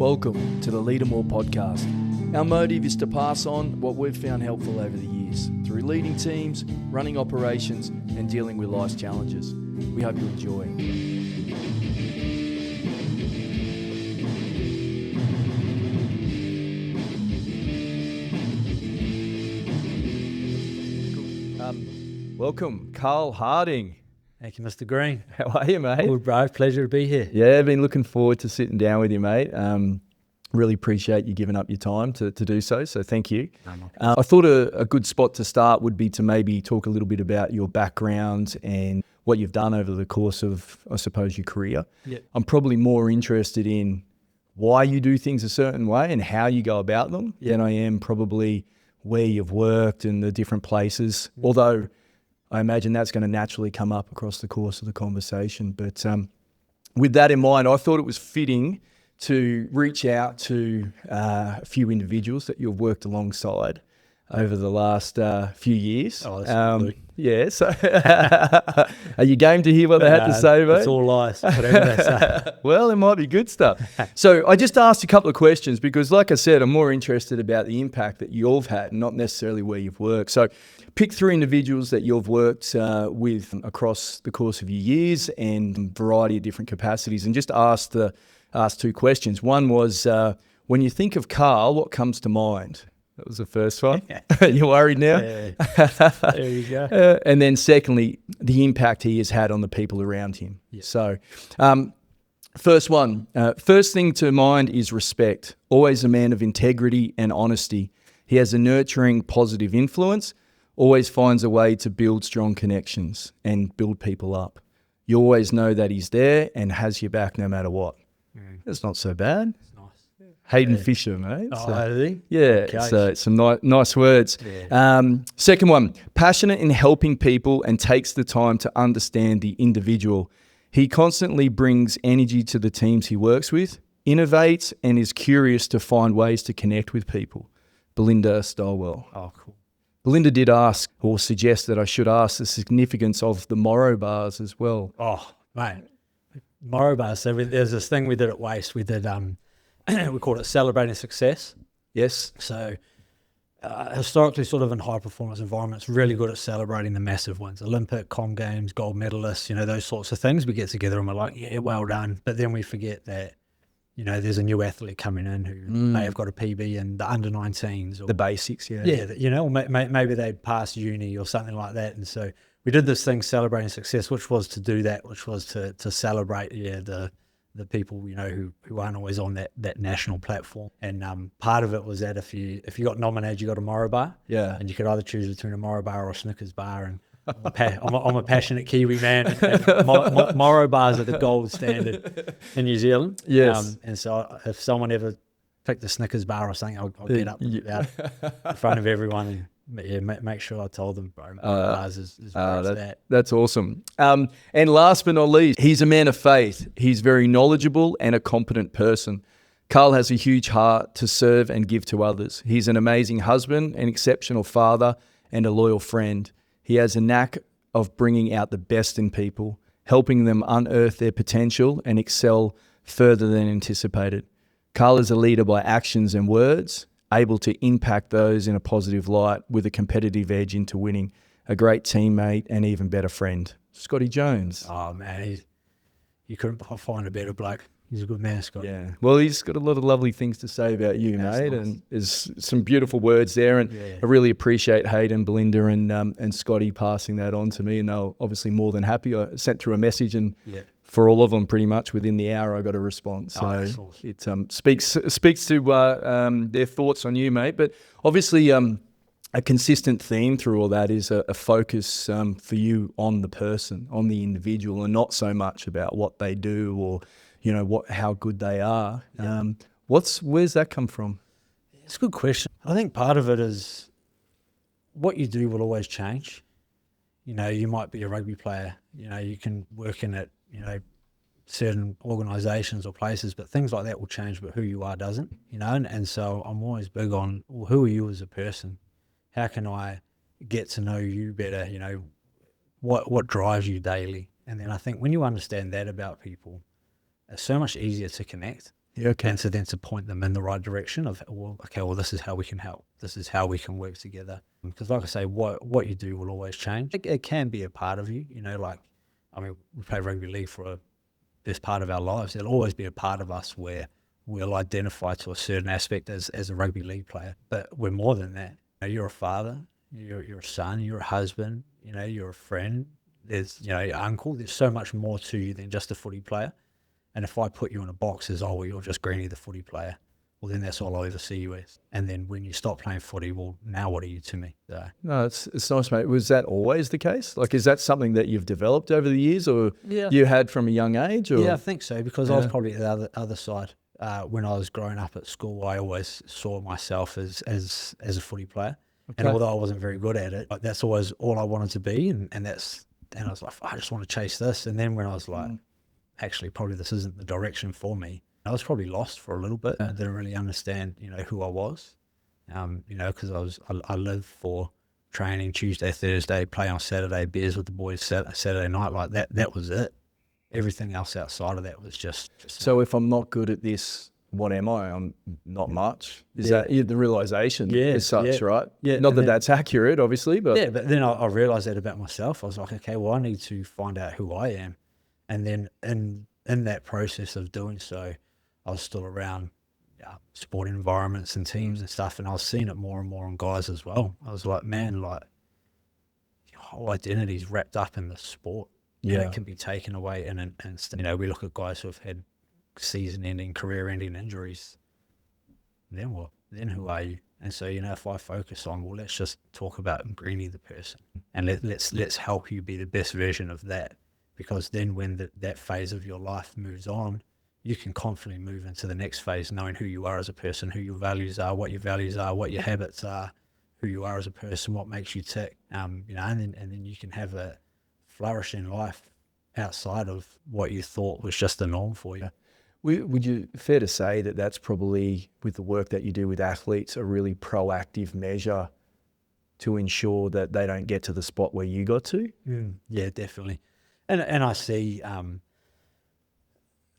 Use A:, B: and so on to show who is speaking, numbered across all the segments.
A: Welcome to the Leader More podcast. Our motive is to pass on what we've found helpful over the years through leading teams, running operations, and dealing with life's challenges. We hope you enjoy. Welcome, Karl Harding.
B: Thank you, Mr. Green.
A: How are you, mate?
B: Good, bro. Pleasure to be here.
A: Yeah, I've been looking forward to sitting down with you, mate. Really appreciate you giving up your time to do so thank you. I thought a good spot to start would be to maybe talk a little bit about your background and what you've done over the course of, I suppose, your career.
B: Yeah.
A: I'm probably more interested in why you do things a certain way and how you go about them than I am probably where you've worked and the different places, although I imagine that's going to naturally come up across the course of the conversation. But with that in mind, I thought it was fitting to reach out to a few individuals that you've worked alongside over the last few years.
B: Oh, that's
A: yeah, so are you game to hear what they had to say, mate?
B: It's all lies, whatever they say.
A: Well, it might be good stuff. So I just asked a couple of questions because, like I said, I'm more interested about the impact that you've had, not necessarily where you've worked. So pick three individuals that you've worked with across the course of your years and a variety of different capacities, and just ask two questions. One was, when you think of Karl, what comes to mind? That was the first one. You worried now?
B: Yeah. There you go.
A: And then secondly, the impact he has had on the people around him. Yeah. So first thing to mind is respect. Always a man of integrity and honesty. He has a nurturing, positive influence, always finds a way to build strong connections and build people up. You always know that he's there and has your back no matter what. That's not so bad.
B: It's nice.
A: Hayden Fisher, mate.
B: Okay.
A: So some nice words.
B: Yeah.
A: Second one, passionate in helping people and takes the time to understand the individual. He constantly brings energy to the teams he works with, innovates, and is curious to find ways to connect with people. Belinda Stowell.
B: Oh, cool.
A: Belinda did ask or suggest that I should ask the significance of the Morrow bars as well.
B: Oh, mate. Morrow bars. So there's this thing we did at Waste. We did, we called it Celebrating Success.
A: Yes.
B: So historically, sort of in high performance environments, really good at celebrating the massive wins, Olympic, Com Games, gold medalists, those sorts of things. We get together and we're like, yeah, well done. But then we forget that, there's a new athlete coming in who may have got a PB in the under 19s. Or,
A: the basics, yeah.
B: Yeah, or maybe they'd passed uni or something like that. And so we did this thing, Celebrating Success, which was to do that, which was to celebrate the people who aren't always on that national platform. And part of it was that if you got nominated, you got a Morrow bar.
A: Yeah.
B: And you could either choose between a Morrow bar or a Snickers bar. And I'm a passionate Kiwi man. And Morrow bars are the gold standard in New Zealand.
A: Yes.
B: And so if someone ever picked the Snickers bar or something, I'll get up out in front of everyone and make sure I told them, bro, bars is that.
A: That's awesome. And last but not least, he's a man of faith. He's very knowledgeable and a competent person. Karl has a huge heart to serve and give to others. He's an amazing husband, an exceptional father, and a loyal friend. He has a knack of bringing out the best in people, helping them unearth their potential and excel further than anticipated. Karl is a leader by actions and words, able to impact those in a positive light with a competitive edge into winning, a great teammate and even better friend. Scotty Jones.
B: Oh, man, you couldn't find a better bloke. He's a good man, Scott.
A: Yeah. Well, he's got a lot of lovely things to say about you, mate. Nice. And there's some beautiful words there. And I really appreciate Hayden, Belinda and Scotty passing that on to me. And they're obviously more than happy. I sent through a message and for all of them pretty much within the hour I got a response. So awesome. It speaks to their thoughts on you, mate. But obviously a consistent theme through all that is a focus for you on the person, on the individual, and not so much about what they do or how good they are.
B: Yeah.
A: Where's that come from?
B: It's a good question. I think part of it is what you do will always change. You might be a rugby player. You can work in certain organisations or places, but things like that will change, but who you are doesn't. And so I'm always big on, well, who are you as a person? How can I get to know you better? What drives you daily? And then I think when you understand that about people, it's so much easier to connect.
A: Yeah, okay.
B: And so then to point them in the right direction of, well, this is how we can help. This is how we can work together. Because like I say, what you do will always change. It can be a part of you, we play rugby league for this part of our lives. There'll always be a part of us where we'll identify to a certain aspect as a rugby league player. But we're more than that. You're a father, you're a son, you're a husband, you're a friend. There's, your uncle. There's so much more to you than just a footy player. And if I put you in a box as, well, you're just Greenie the footy player, well, then that's all I'll ever see you as. And then when you stop playing footy, well, now what are you to me? So,
A: No, it's nice, mate. Was that always the case? Like, is that something that you've developed over the years, or you had from a young age? Or?
B: Yeah, I think so, because I was probably at the other side. When I was growing up at school, I always saw myself as a footy player. Okay. And although I wasn't very good at it, that's always all I wanted to be. And I was like, I just want to chase this. And then when I was like, actually, probably this isn't the direction for me, I was probably lost for a little bit. I didn't really understand, who I was, because I lived for training Tuesday, Thursday, play on Saturday, beers with the boys Saturday night, like that. That was it. Everything else outside of that was just
A: so if I'm not good at this, what am I? I'm not much. Is that the realization as such, right? Yeah. Not that that's accurate, obviously, but...
B: Yeah, but then I realized that about myself. I was like, okay, well, I need to find out who I am. And then in that process of doing so, I was still around sporting environments and teams and stuff, and I was seeing it more and more on guys as well. I was like, man, like, your whole identity is wrapped up in the sport. Yeah. And it can be taken away in an instant. We look at guys who have had season-ending, career-ending injuries. Then what? Then who are you? And so, if I focus on, well, let's just talk about Greenie the person, and let's help you be the best version of that. Because then when that phase of your life moves on, you can confidently move into the next phase, knowing who you are as a person, who your values are, what your habits are, who you are as a person, what makes you tick, and then you can have a flourishing life outside of what you thought was just the norm for you.
A: Would you fair to say that that's probably, with the work that you do with athletes, a really proactive measure to ensure that they don't get to the spot where you got to?
B: Yeah, definitely. And I see,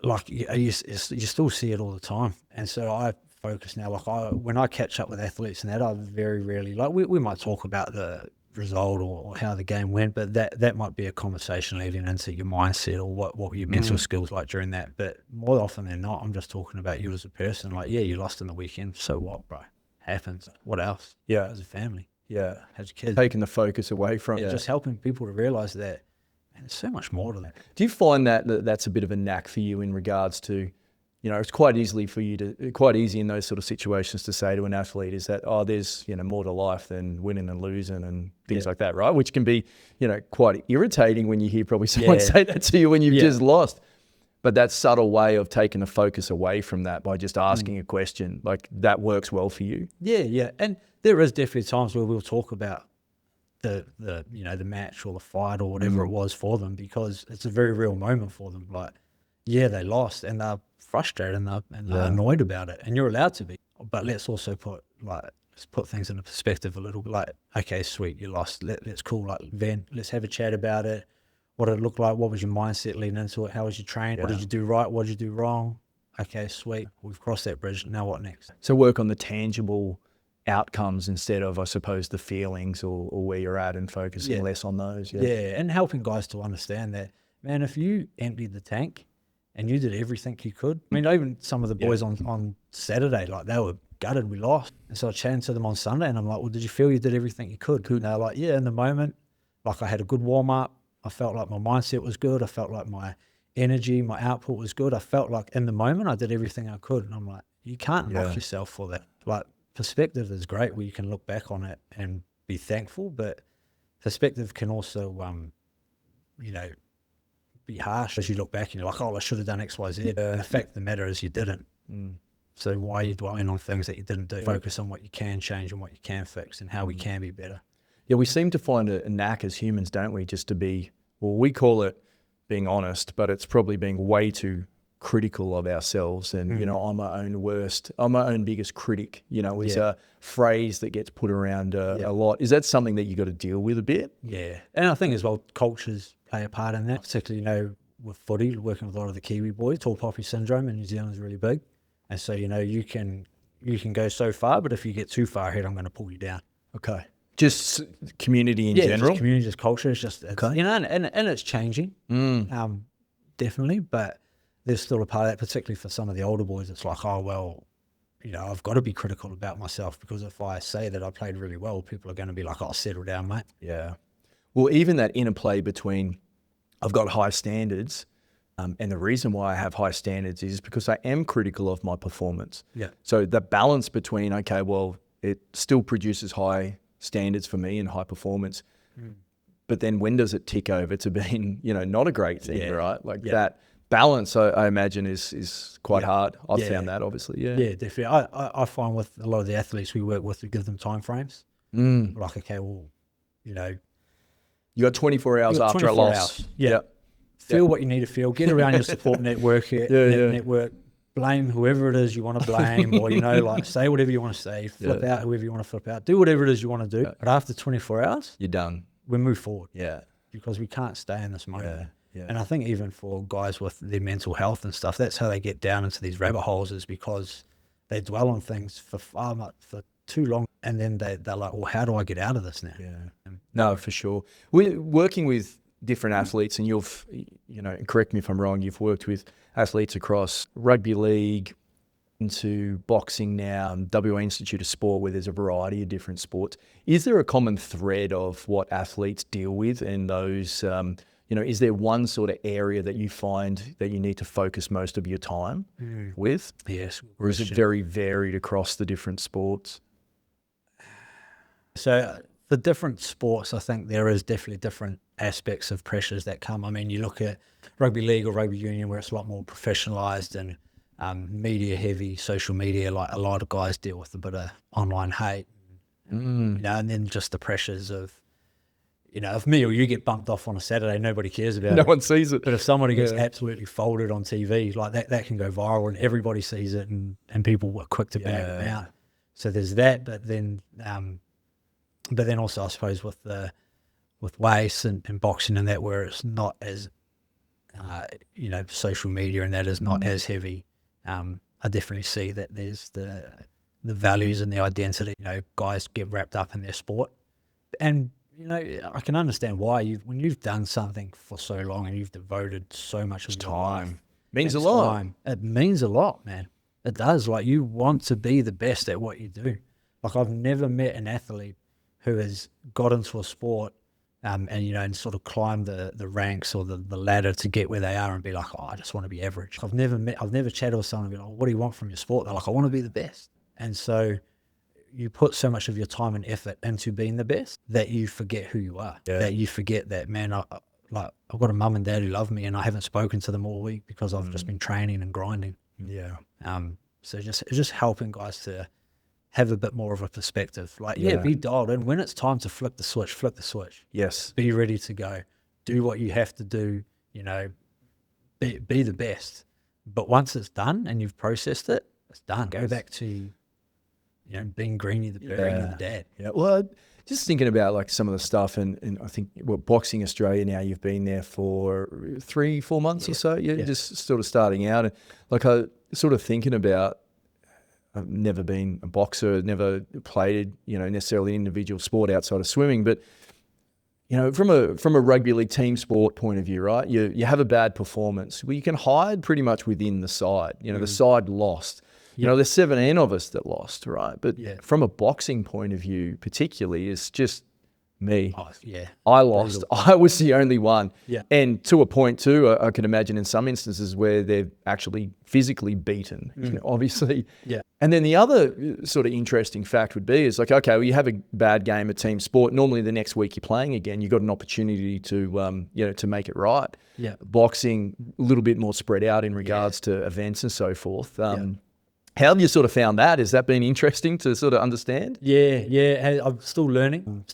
B: you still see it all the time. And so I focus now, when I catch up with athletes and that, I very rarely, we might talk about the result or how the game went, but that might be a conversation leading into your mindset or what were your mental skills like during that. But more often than not, I'm just talking about you as a person. Like, yeah, you lost in the weekend. So what, bro? Happens. What else?
A: Yeah.
B: As a family.
A: Yeah.
B: As a kid.
A: Taking the focus away from it.
B: Just helping people to realize that, man, there's so much more to that.
A: Do you find that that's a bit of a knack for you in regards to, it's quite easy in those sort of situations to say to an athlete is that, there's, more to life than winning and losing and things like that, right? Which can be, quite irritating when you hear probably someone say that to you when you've just lost. But that subtle way of taking the focus away from that by just asking a question, like, that works well for you.
B: Yeah. And there is definitely times where we'll talk about the match or the fight or whatever it was for them, because it's a very real moment for them. Like, yeah, they lost and they're frustrated and they're annoyed about it, and you're allowed to be. But let's also put things into perspective a little bit. Like, okay, sweet, you lost. Let's cool. Like, then let's have a chat about it. What did it look like? What was your mindset leading into it? How was your training? What did you do right? What did you do wrong? Okay, sweet. We've crossed that bridge. Now what next?
A: So work on the tangible outcomes instead of, I suppose, the feelings or where you're at, and focusing less on those.
B: Yeah, and helping guys to understand that, man, if you emptied the tank and you did everything you could. I mean, even some of the boys on Saturday, like, they were gutted we lost. And so I chatted to them on Sunday and I'm like, well, did you feel you did everything you could? And they're like, yeah, in the moment, like, I had a good warm up. I felt like my mindset was good. I felt like my energy, my output was good. I felt like in the moment I did everything I could. And I'm like, you can't knock yourself for that. Like, perspective is great where you can look back on it and be thankful, but perspective can also, be harsh as you look back and you're like, oh, I should have done X, Y, Z. The fact of the matter is you didn't. So why are you dwelling on things that you didn't do? Focus on what you can change and what you can fix and how we can be better.
A: Yeah, we seem to find a knack as humans, don't we, just to be, well, we call it being honest, but it's probably being way too critical of ourselves. And, I'm my own biggest critic, is a phrase that gets put around a lot. Is that something that you got to deal with a bit?
B: Yeah. And I think as well, cultures play a part in that, particularly, with footy, working with a lot of the Kiwi boys. Tall poppy syndrome in New Zealand is really big. And so, you can go so far, but if you get too far ahead, I'm going to pull you down.
A: Okay. Just community in
B: Yeah,
A: general?
B: just community, just culture. It's just,
A: Okay.
B: and it's changing, definitely. But there's still a part of that, particularly for some of the older boys. It's like, oh, well, I've got to be critical about myself, because if I say that I played really well, people are going to be like, oh, settle down, mate.
A: Yeah. Well, even that interplay between I've got high standards, and the reason why I have high standards is because I am critical of my performance.
B: Yeah.
A: So the balance between, okay, well, it still produces high standards for me and high performance, but then when does it tick over to being, not a great thing, right? Like that balance, I imagine is quite hard. I've found that, obviously. Yeah.
B: Yeah, definitely. I find with a lot of the athletes we work with, we give them time frames. Like, okay, well,
A: you got 24 hours after
B: 24
A: a loss.
B: hours. Yeah. Feel what you need to feel. Get around your support network. Network. Blame whoever it is you want to blame, or like say whatever you want to say. Flip out whoever you want to flip out. Do whatever it is you want to do. But after 24 hours,
A: you're done.
B: We move forward.
A: Yeah.
B: Because we can't stay in this moment.
A: Yeah.
B: And I think even for guys with their mental health and stuff, that's how they get down into these rabbit holes, is because they dwell on things for too long, and then they're like, well, how do I get out of this now?
A: Yeah. No, for sure. We're working with different athletes, and you've, correct me if I'm wrong, you've worked with athletes across rugby league, into boxing now, and WA Institute of Sport, where there's a variety of different sports. Is there a common thread of what athletes deal with, and those, is there one sort of area that you find that you need to focus most of your time with?
B: Yes.
A: Or is it very varied across the different sports?
B: So the different sports, I think there is definitely different aspects of pressures that come. I mean, you look at rugby league or rugby union, where it's a lot more professionalized and media heavy, social media. Like, a lot of guys deal with a bit of online hate, and then just the pressures of, if me or you get bumped off on a Saturday, nobody cares about it.
A: No one sees it.
B: But if somebody gets absolutely folded on TV, like that can go viral, and everybody sees it, and people were quick to bag them out. So there's that, but then also, I suppose, with weights and boxing and that, where it's not as, social media and that is not as heavy. I definitely see that there's the values and the identity. Guys get wrapped up in their sport, and I can understand why. When you've done something for so long and you've devoted so much of your time,
A: means a lot.
B: It means a lot, man. It does. Like, you want to be the best at what you do. Like, I've never met an athlete who has got into a sport and sort of climbed the ranks or the ladder to get where they are and be like, oh, I just want to be average. I've never chatted with someone and be like, what do you want from your sport? They're like, I want to be the best. And so you put so much of your time and effort into being the best that you forget who you are. Yeah. That you forget that, man, I've got a mum and dad who love me, and I haven't spoken to them all week because I've just been training and grinding. Yeah. So just helping guys to have a bit more of a perspective. Like, be dialed in. When it's time to flip the switch, flip the switch.
A: Yes.
B: Be ready to go. Do what you have to do, be the best. But once it's done and you've processed it, it's done. Go back to, being Greeny the dad.
A: Yeah. Well, just thinking about like some of the stuff, and I think Boxing Australia now, you've been there for 3-4 months or so. Yeah. Just sort of starting out. And like, I sort of thinking about, I've never been a boxer, never played, necessarily an individual sport outside of swimming, but from a rugby league team sport point of view, right? You have a bad performance. Well, you can hide pretty much within the side. The side lost. There's 17 of us that lost, right? But from a boxing point of view, particularly, it's just me.
B: Oh, yeah.
A: I lost. I was the only one.
B: Yeah.
A: And to a point too, I can imagine in some instances where they're actually physically beaten, obviously. Yeah. And then the other sort of interesting fact would be is like, okay, well, you have a bad game of team sport. Normally the next week you're playing again, you've got an opportunity to, to make it right. Yeah. Boxing, a little bit more spread out in regards to events and so forth. How have you sort of found that? Has that been interesting to sort of understand?
B: Yeah. I'm still learning.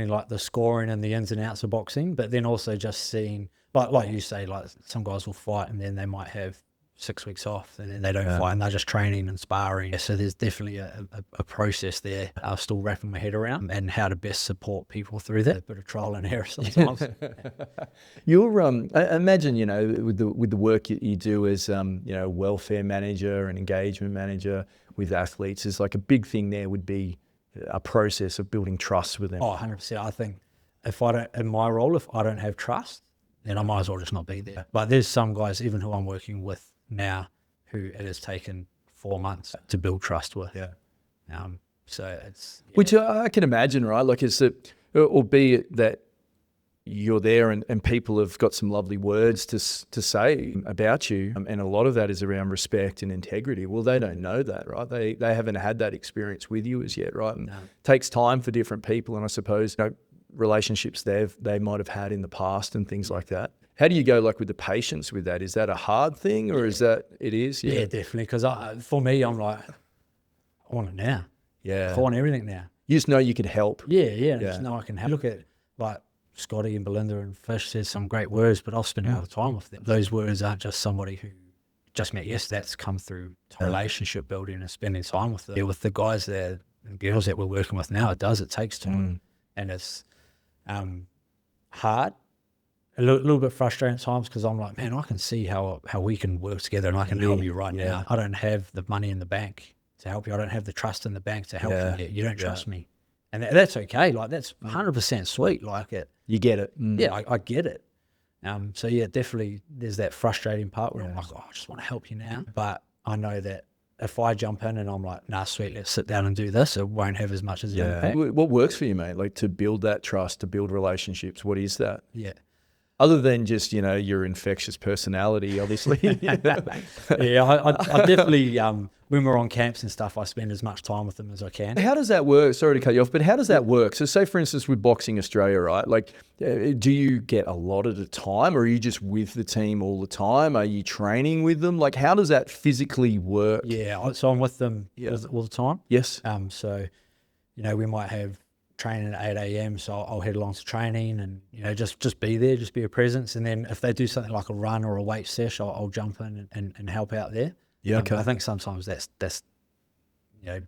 B: Like the scoring and the ins and outs of boxing, but then also just seeing, like you say, like some guys will fight and then they might have 6 weeks off, and then they don't fight, and they're just training and sparring. So there's definitely a process there I'm still wrapping my head around, and how to best support people through that. A bit of trial and error sometimes.
A: You're I imagine, you know, with the work you do as you know, welfare manager and engagement manager with athletes, is like a big thing there would be a process of building trust with them.
B: Oh, 100%. I think if I don't, in my role, if I don't have trust, then I might as well just not be there. But there's some guys, even who I'm working with now, who it has taken 4 months to build trust with. So it's...
A: Which I can imagine, right? Like, is it, albeit that you're there and people have got some lovely words to say about you, and a lot of that is around respect and integrity. Well, they don't know that, right? They haven't had that experience with you as yet, right? And it takes time for different people, and I suppose, you know, relationships they might have had in the past and things like that. How do you go, like, with the patience with that? Is that a hard thing, or is that it is?
B: Yeah, definitely. Because for me, I'm like, I want it now.
A: Yeah,
B: I want everything now.
A: You just know you could help.
B: Yeah. Just know I can help. Look at, like, Scotty and Belinda and Fish says some great words, but I'll spend all the time with them. Those words aren't just somebody who just met. Yes, that's come through relationship building and spending time with them. Yeah, with the guys there and girls that we're working with now, it takes time, and it's hard, a little bit frustrating at times, because I'm like, man, I can see how we can work together, and I can help you right now. I don't have the money in the bank to help you. I don't have the trust in the bank to help you yet. You don't trust me. And that's okay. Like, that's 100% sweet. Like, it.
A: You get it.
B: Yeah, I get it. So yeah, definitely there's that frustrating part where I'm like, oh, I just want to help you now. But I know that if I jump in and I'm like, nah, sweet, let's sit down and do this, it won't have as much as an impact.
A: What works for you, mate? Like, to build that trust, to build relationships, what is that?
B: Yeah.
A: Other than just, you know, your infectious personality, obviously.
B: Yeah, I definitely, when we're on camps and stuff, I spend as much time with them as I can.
A: How does that work? Sorry to cut you off, but how does that work? So say, for instance, with Boxing Australia, right? Like, do you get a lot at a time, or are you just with the team all the time? Are you training with them? Like, how does that physically work?
B: Yeah, so I'm with them all the time.
A: Yes.
B: So, you know, we might have training at 8 a.m, so I'll head along to training, and, you know, just be there, just be a presence. And then if they do something like a run or a weight sesh, I'll jump in and help out there.
A: Yeah, okay.
B: I think sometimes that's you know,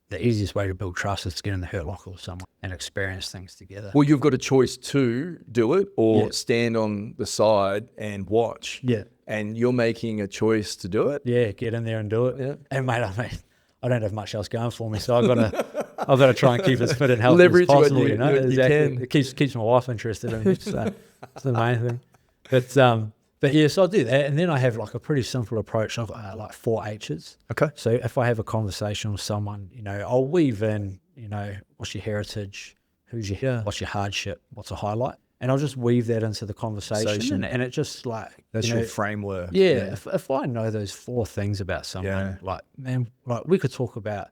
B: the easiest way to build trust is to get in the hurt locker with someone and experience things together.
A: Well, you've got a choice to do it or stand on the side and watch.
B: Yeah.
A: And you're making a choice to do it.
B: Yeah, get in there and do it. Yeah. And mate, I don't have much else going for me, so I've got to try and keep as fit and healthy
A: Leverage
B: as possible.
A: what
B: you know,
A: can.
B: It keeps my wife interested in me. So that's the main thing. But yeah, so I do that, and then I have like a pretty simple approach of like 4 H's.
A: Okay.
B: So if I have a conversation with someone, you know, I'll weave in, you know, what's your heritage, what's your hardship, what's a highlight, and I'll just weave that into the conversation, and it just like,
A: that's
B: you know,
A: your framework.
B: Yeah. If I know those 4 things about someone, like, man, like we could talk about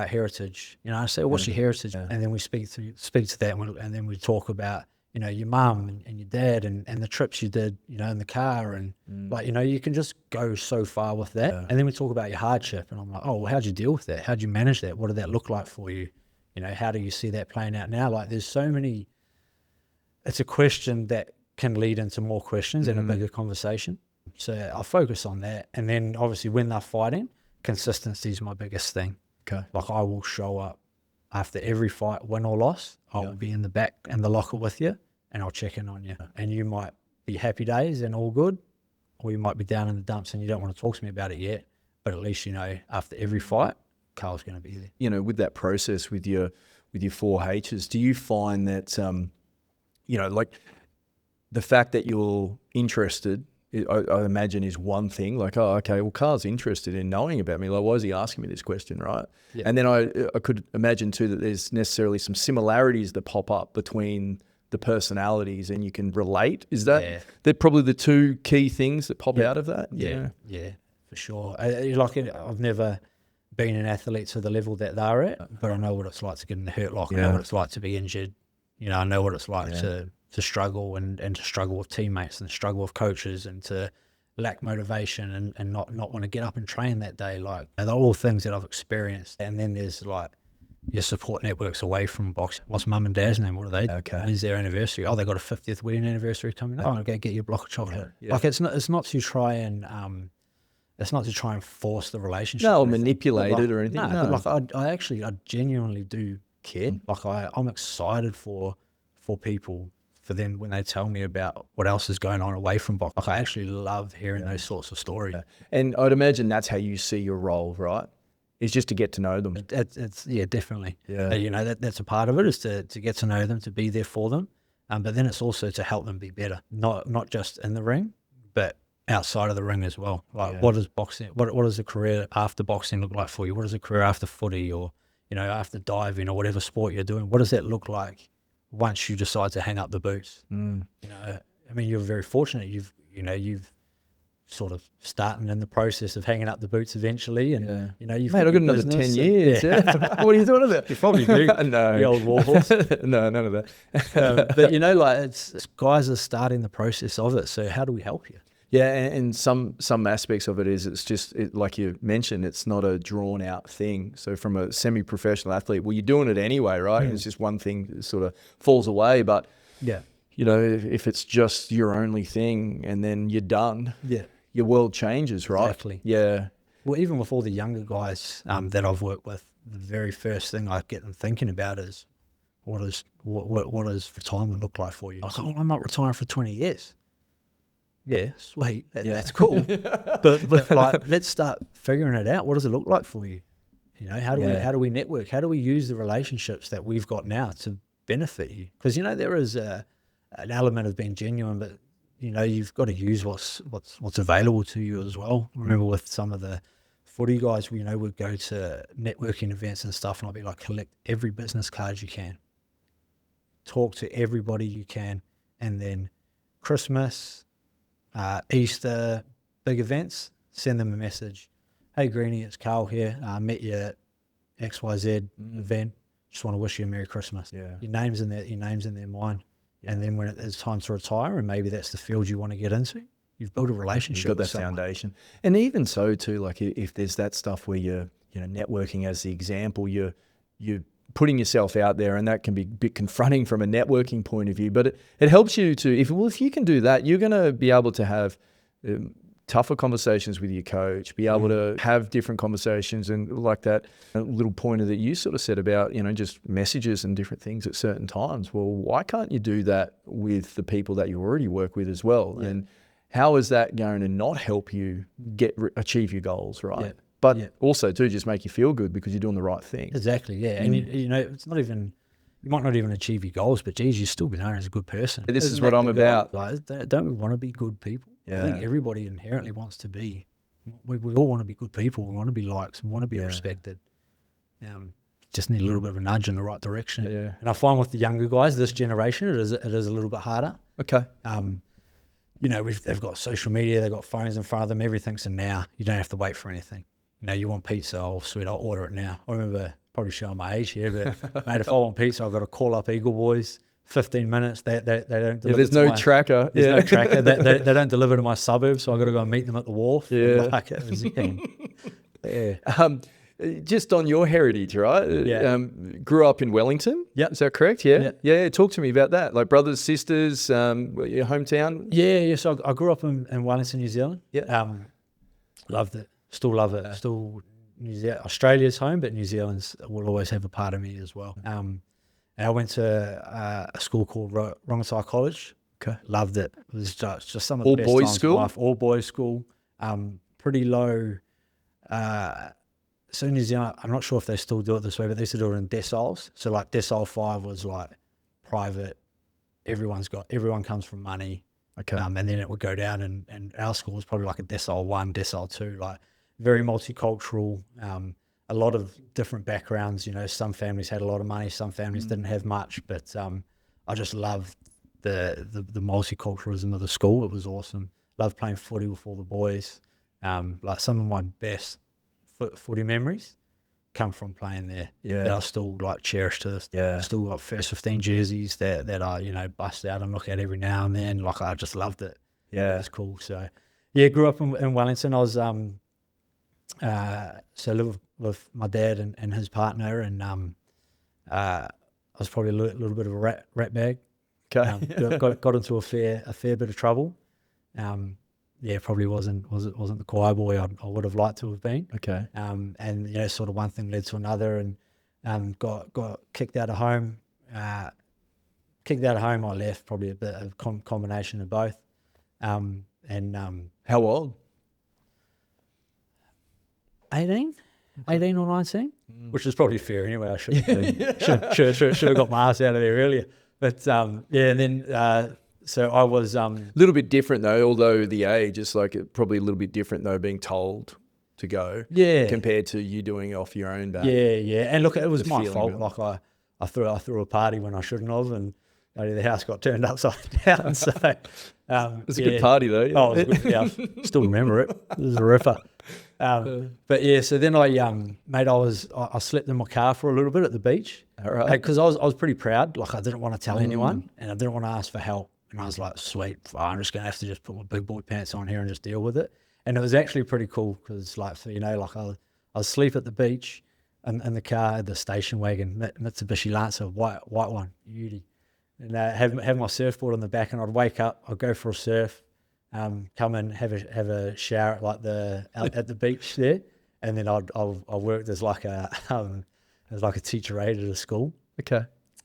B: heritage. You know, I say, well, what's your heritage? And then we speak to that, and then we talk about, you know, your mum and your dad and the trips you did, you know, in the car, and like, you know, you can just go so far with that. And then we talk about your hardship, and I'm like, oh, well, how'd you deal with that? How'd you manage that? What did that look like for you? You know, how do you see that playing out now? Like, there's so many. It's a question that can lead into more questions and a bigger conversation. So I focus on that, and then obviously when they're fighting, consistency is my biggest thing.
A: Okay.
B: Like, I will show up after every fight, win or loss. I'll be in the back in the locker with you, and I'll check in on you. And you might be happy days and all good, or you might be down in the dumps and you don't want to talk to me about it yet. But at least, you know, after every fight, Carl's going to be there. You
A: know, with that process, with your 4 H's, do you find that, you know, like the fact that you're interested, I imagine, is one thing. Like, oh, okay, well, Carl's interested in knowing about me. Like, why is he asking me this question, right? Yeah. And then I could imagine too that there's necessarily some similarities that pop up between the personalities, and you can relate. Is that they're probably the 2 key things that pop out of that?
B: Yeah, for sure. I've never been an athlete to the level that they're at, but I know what it's like to get in the hurt locker. I know what it's like to be injured. You know, I know what it's like to struggle and to struggle with teammates and struggle with coaches and to lack motivation and not want to get up and train that day. Like, they're all things that I've experienced. And then there's like your support networks away from boxing. What's mum and dad's name? What are they?
A: Okay.
B: When's their anniversary? Oh, they got a 50th wedding anniversary coming up. Oh, okay, get you a block of chocolate.
A: Yeah.
B: Like it's not to try and force the relationship.
A: No, or
B: or anything.
A: manipulate
B: But
A: it or anything.
B: No,
A: No.
B: but like I genuinely do care. Like I'm excited for people, for them when they tell me about what else is going on away from boxing. Like I actually love hearing those sorts of stories.
A: And I'd imagine that's how you see your role, right? Is just to get to know them.
B: It's definitely.
A: Yeah.
B: You know, that's a part of it, is to get to know them, to be there for them. But then it's also to help them be better, not just in the ring, but outside of the ring as well. Like what does boxing, what does a career after boxing look like for you? What does a career after footy, or, you know, after diving, or whatever sport you're doing? What does that look like once you decide to hang up the boots? You know, I mean, you're very fortunate. You've sort of starting in the process of hanging up the boots eventually, and you know, you've
A: Mate, I've got another 10 years. Yeah. What are you doing with it?
B: You probably do.
A: No.
B: The old warhorse.
A: No, none of that.
B: But you know, like it's guys are starting the process of it. So how do we help you?
A: Yeah, and some aspects of it is it's just like you mentioned, it's not a drawn out thing. So from a semi-professional athlete, well, you're doing it anyway, right? It's just one thing that sort of falls away. But you know, if it's just your only thing and then you're done, your world changes, right?
B: Exactly.
A: Yeah.
B: Well, even with all the younger guys that I've worked with, the very first thing I get them thinking about is what does retirement look like for you? I was like, oh, I'm not retiring for 20 years. Yeah, sweet. That's cool. but like, let's start figuring it out. What does it look like for you? You know, how do we network? How do we use the relationships that we've got now to benefit you? Because, you know, there is an element of being genuine, but you know, you've got to use what's available to you as well. I remember with some of the footy guys, you know, would go to networking events and stuff, and I'd be like, collect every business card you can, talk to everybody you can, and then Christmas, Easter, big events, send them a message. Hey, Greenie, it's Karl here. I met you at XYZ event. Just want to wish you a Merry Christmas. Yeah. Your name's in their mind. And then when it's time to retire, and maybe that's the field you want to get into, you've built a relationship.
A: You've got that foundation. And even so too, like if there's that stuff where you're, you know, networking as the example, you're putting yourself out there, and that can be a bit confronting from a networking point of view, but it helps you to, if you can do that, you're going to be able to have tougher conversations with your coach, be able to have different conversations, and like that little pointer that you sort of said about, you know, just messages and different things at certain times. Well, why can't you do that with the people that you already work with as well? Yeah. And how is that going to not help you achieve your goals, right? Yeah. But also too, just make you feel good because you're doing the right thing.
B: Exactly, yeah. And you know, it's not even, you might not even achieve your goals, but geez, you'll still be known as a good person.
A: This is what I'm about.
B: Guys, don't we want to be good people? Yeah. I think everybody inherently wants to be. We all want to be good people. We want to be liked. We want to be respected. Just need a little bit of a nudge in the right direction. Yeah. And I find with the younger guys, this generation, it is a little bit harder.
A: Okay.
B: You know, they've got social media, they've got phones in front of them. Everything's a now. You don't have to wait for anything. You know, you want pizza? Oh, sweet, I'll order it now. I remember, probably showing my age here, but mate, if I want pizza, I've got to call up Eagle Boys. 15 minutes. They don't deliver.
A: There's no tracker.
B: There's no tracker. They don't deliver to my suburb, so I've got to go and meet them at the wharf.
A: Yeah.
B: Like it was,
A: just on your heritage, right?
B: Yeah.
A: Grew up in Wellington.
B: Yeah.
A: Is that correct? Yeah. Talk to me about that. Like brothers, sisters, your hometown.
B: Yeah. So I grew up in Wellington, New Zealand.
A: Yeah.
B: Loved it. Still love it. Still New Zealand. Australia's home, but New Zealand's will always have a part of me as well. And I went to a school called Rongotai College.
A: Okay.
B: Loved it. It was just some of the best
A: boys
B: times
A: school?
B: of life. All boys school. Pretty low. So in New Zealand, I'm not sure if they still do it this way, but they used to do it in deciles. So like decile 5 was like private. Everyone comes from money.
A: Okay.
B: And then it would go down, and our school was probably like a decile 1, decile 2, like very multicultural. A lot of different backgrounds, you know, some families had a lot of money, some families didn't have much, but I just loved the multiculturalism of the school. It was awesome. Loved playing footy with all the boys. Like some of my best footy memories come from playing there. Yeah. That I still like cherish to this. Yeah. Still got first 15 jerseys that I, you know, bust out and look at every now and then. Like I just loved it. Yeah. It was cool. So yeah, grew up in Wellington. I was so lived with my dad and his partner, and I was probably a little bit of a rat bag.
A: Okay.
B: Got into a fair bit of trouble. Probably wasn't the choir boy I would have liked to have been.
A: Okay.
B: And sort of one thing led to another, and got kicked out of home. I left, probably a bit of combination of both.
A: How old?
B: 18 or 19, which is probably fair anyway. I should have got my ass out of there earlier. But and then so I was
A: A little bit different though, although the age is like probably a little bit different though, being told to go compared to you doing it off your own back.
B: And look, it was
A: The
B: my
A: feeling
B: fault.
A: of it.
B: Like I threw a party when I shouldn't have, and the house got turned upside down. So
A: It's a good party though.
B: Oh, it was good. Yeah, I still remember it. It was a ripper. But so then I slept in my car for a little bit at the beach.
A: All right.
B: Because I was pretty proud. Like I didn't want to tell anyone, and I didn't want to ask for help. And I was like, sweet, I'm just gonna have to just put my big boy pants on here and just deal with it. And it was actually pretty cool because I was asleep at the beach, and in the car, the station wagon, Mitsubishi Lancer, white one, beauty. And have my surfboard on the back, and I'd wake up, I'd go for a surf, come in, have a shower out at the beach there, and then I worked as like a teacher aide at a school. Okay.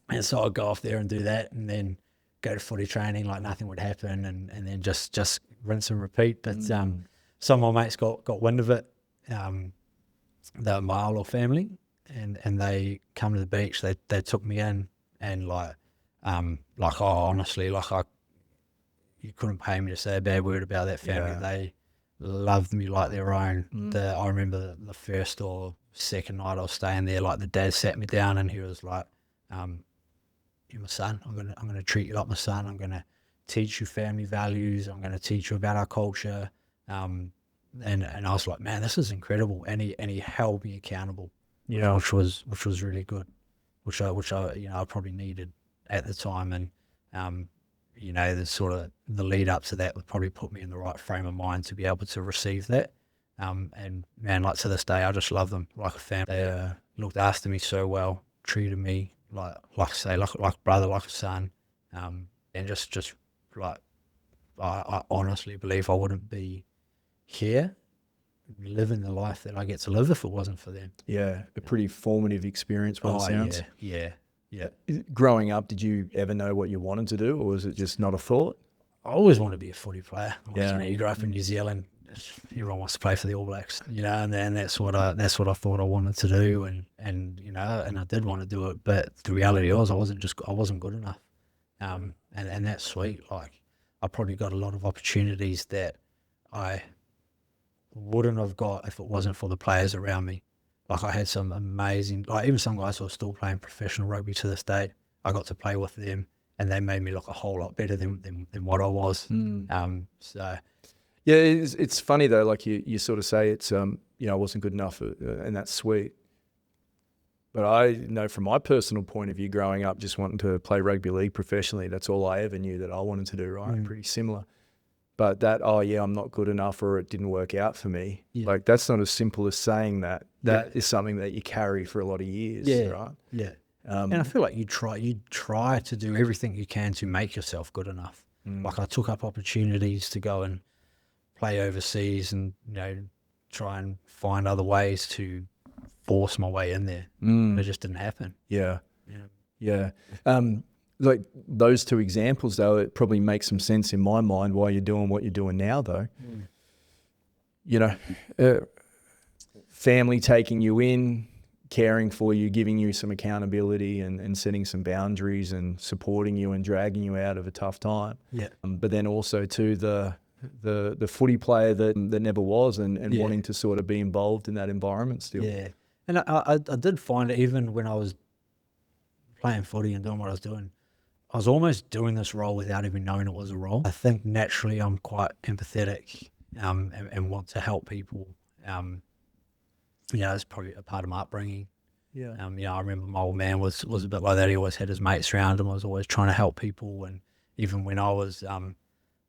B: And so I'd go off there and do that, and then go to footy training like nothing would happen, and then just rinse and repeat. But some of my mates got wind of it. They're my Isle family, and they come to the beach. They took me in, and honestly, you couldn't pay me to say a bad word about that family. Yeah. They loved me like their own. I remember the first or second night I was staying there, like the dad sat me down and he was like, "You're my son. I'm gonna treat you like my son. I'm gonna teach you family values. I'm gonna teach you about our culture." And I was like, "Man, this is incredible." And he held me accountable, which was really good, which I probably needed at the time. And the sort of the lead up to that would probably put me in the right frame of mind to be able to receive that. And man, like to this day, I just love them like a family. They looked after me so well, treated me like I say, like a brother, like a son. And just like, I honestly believe I wouldn't be here living the life that I get to live if it wasn't for them.
A: Yeah, a pretty formative experience by the sounds.
B: Yeah.
A: Growing up, did you ever know what you wanted to do, or was it just not a thought?
B: I always wanted to be a footy player. You grew up in New Zealand, everyone wants to play for the All Blacks, and that's what I thought I wanted to do, and I did want to do it, but the reality was I wasn't good enough, and that's sweet. Like I probably got a lot of opportunities that I wouldn't have got if it wasn't for the players around me. Like I had some amazing, like even some guys who are still playing professional rugby to this day, I got to play with them, and they made me look a whole lot better than what I was. So.
A: Yeah, it's funny though, like you sort of say it's, I wasn't good enough, and that's sweet. But I know from my personal point of view, growing up, just wanting to play rugby league professionally, that's all I ever knew that I wanted to do, right? Pretty similar. But that, I'm not good enough, or it didn't work out for me. Yeah. Like that's not as simple as saying that. That is something that you carry for a lot of years, right?
B: Yeah. And I feel like you try to do everything you can to make yourself good enough. Like I took up opportunities to go and play overseas, and try and find other ways to force my way in there. It just didn't happen.
A: Yeah. Like those two examples though, it probably makes some sense in my mind why you're doing what you're doing now though. Family taking you in, caring for you, giving you some accountability, and setting some boundaries and supporting you and dragging you out of a tough time. Yeah. But then also too the footy player that never was, and wanting to sort of be involved in that environment still.
B: Yeah. And I did find it, even when I was playing footy and doing what I was doing, I was almost doing this role without even knowing it was a role. I think naturally I'm quite empathetic, and want to help people. It's probably a part of my upbringing. Yeah. I remember my old man was a bit like that. He always had his mates around him. I was always trying to help people, and even when I was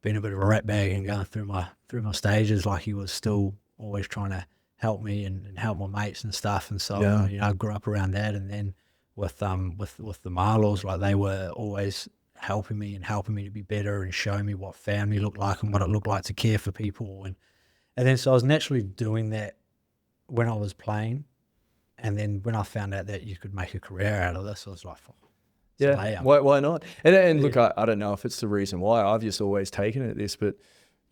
B: being a bit of a rat bag and going through my stages, like he was still always trying to help me and help my mates and stuff. And so I grew up around that, and then with the Marlaws. Like, they were always helping me to be better and showing me what family looked like and what it looked like to care for people. And then so I was naturally doing that when I was playing. And then when I found out that you could make a career out of this, I was like,
A: yeah, why not? And look, I don't know if it's the reason why. I've just always taken it this, but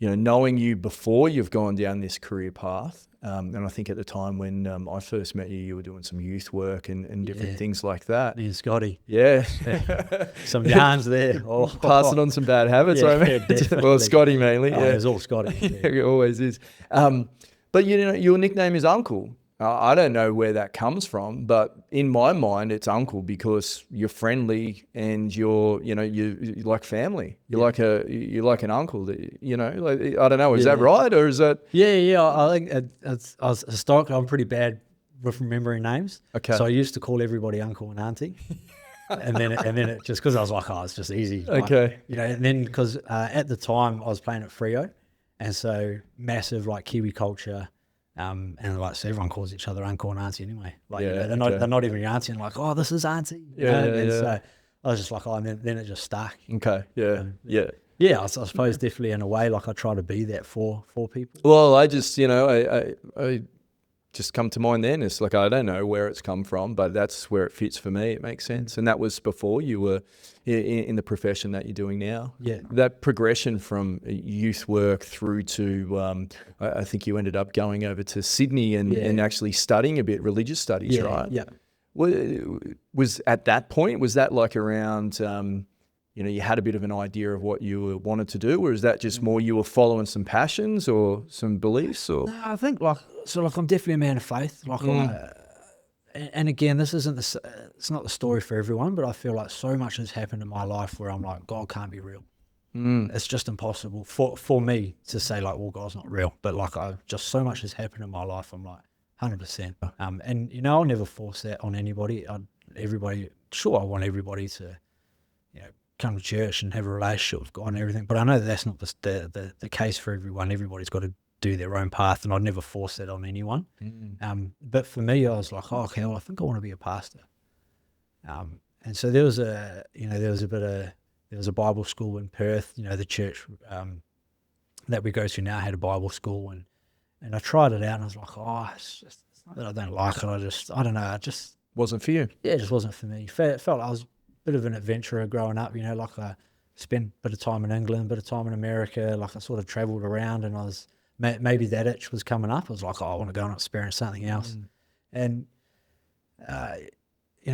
A: knowing you before you've gone down this career path, and I think at the time when I first met you, you were doing some youth work and different things like that.
B: Me and Scotty.
A: Yeah.
B: Some yarns there. Oh.
A: Passing on some bad habits, I imagine. Well, Scotty mainly.
B: Oh, it's all Scotty. Yeah.
A: It always is. But your nickname is Uncle. I don't know where that comes from, but in my mind, it's Uncle because you're friendly and you're like family. You're like an uncle. Like, I don't know. Is that right, or is that?
B: Yeah. I think I was historically, I'm pretty bad with remembering names.
A: Okay.
B: So I used to call everybody uncle and auntie, and then it just because I was like, oh, it's just easy.
A: Okay.
B: Like, and then because at the time I was playing at Freo, and so massive like Kiwi culture. And like, so everyone calls each other uncle and auntie anyway. Like, they're not even your auntie. And like, oh, this is auntie. So I was just like, oh, and then it just stuck.
A: Okay. Yeah.
B: Yeah. I suppose definitely in a way, like I try to be that for people.
A: Well, I just, I just come to mind then. It's like, I don't know where it's come from, but that's where it fits for me. It makes sense. And that was before you were in the profession that you're doing now.
B: Yeah.
A: That progression from youth work through to, I think you ended up going over to Sydney and actually studying a bit, religious studies, right?
B: Yeah.
A: Was at that point, was that like around, you had a bit of an idea of what you wanted to do, or is that just more you were following some passions or some beliefs? Or
B: no, I think I'm definitely a man of faith. And again, this isn't it's not the story for everyone, but I feel like so much has happened in my life where I'm like, God can't be real. It's just impossible for me to say like, well, God's not real. But like, just so much has happened in my life. I'm like 100%. And I'll never force that on anybody. I want everybody to, come to church and have a relationship with God and everything. But I know that's not the case for everyone. Everybody's got to do their own path, and I'd never force that on anyone. But for me, I was like, oh, okay, well, I think I want to be a pastor. And so there was a Bible school in Perth. The church that we go to now had a Bible school, and I tried it out, and I was like, oh, it's not that I don't like it. I don't know. It just
A: wasn't for you.
B: Yeah, it just wasn't for me. Felt like I was bit of an adventurer growing up, like I spent a bit of time in England, a bit of time in America, like I sort of traveled around, and I was, maybe that itch was coming up. I was like, oh, I want to go and experience something else. And,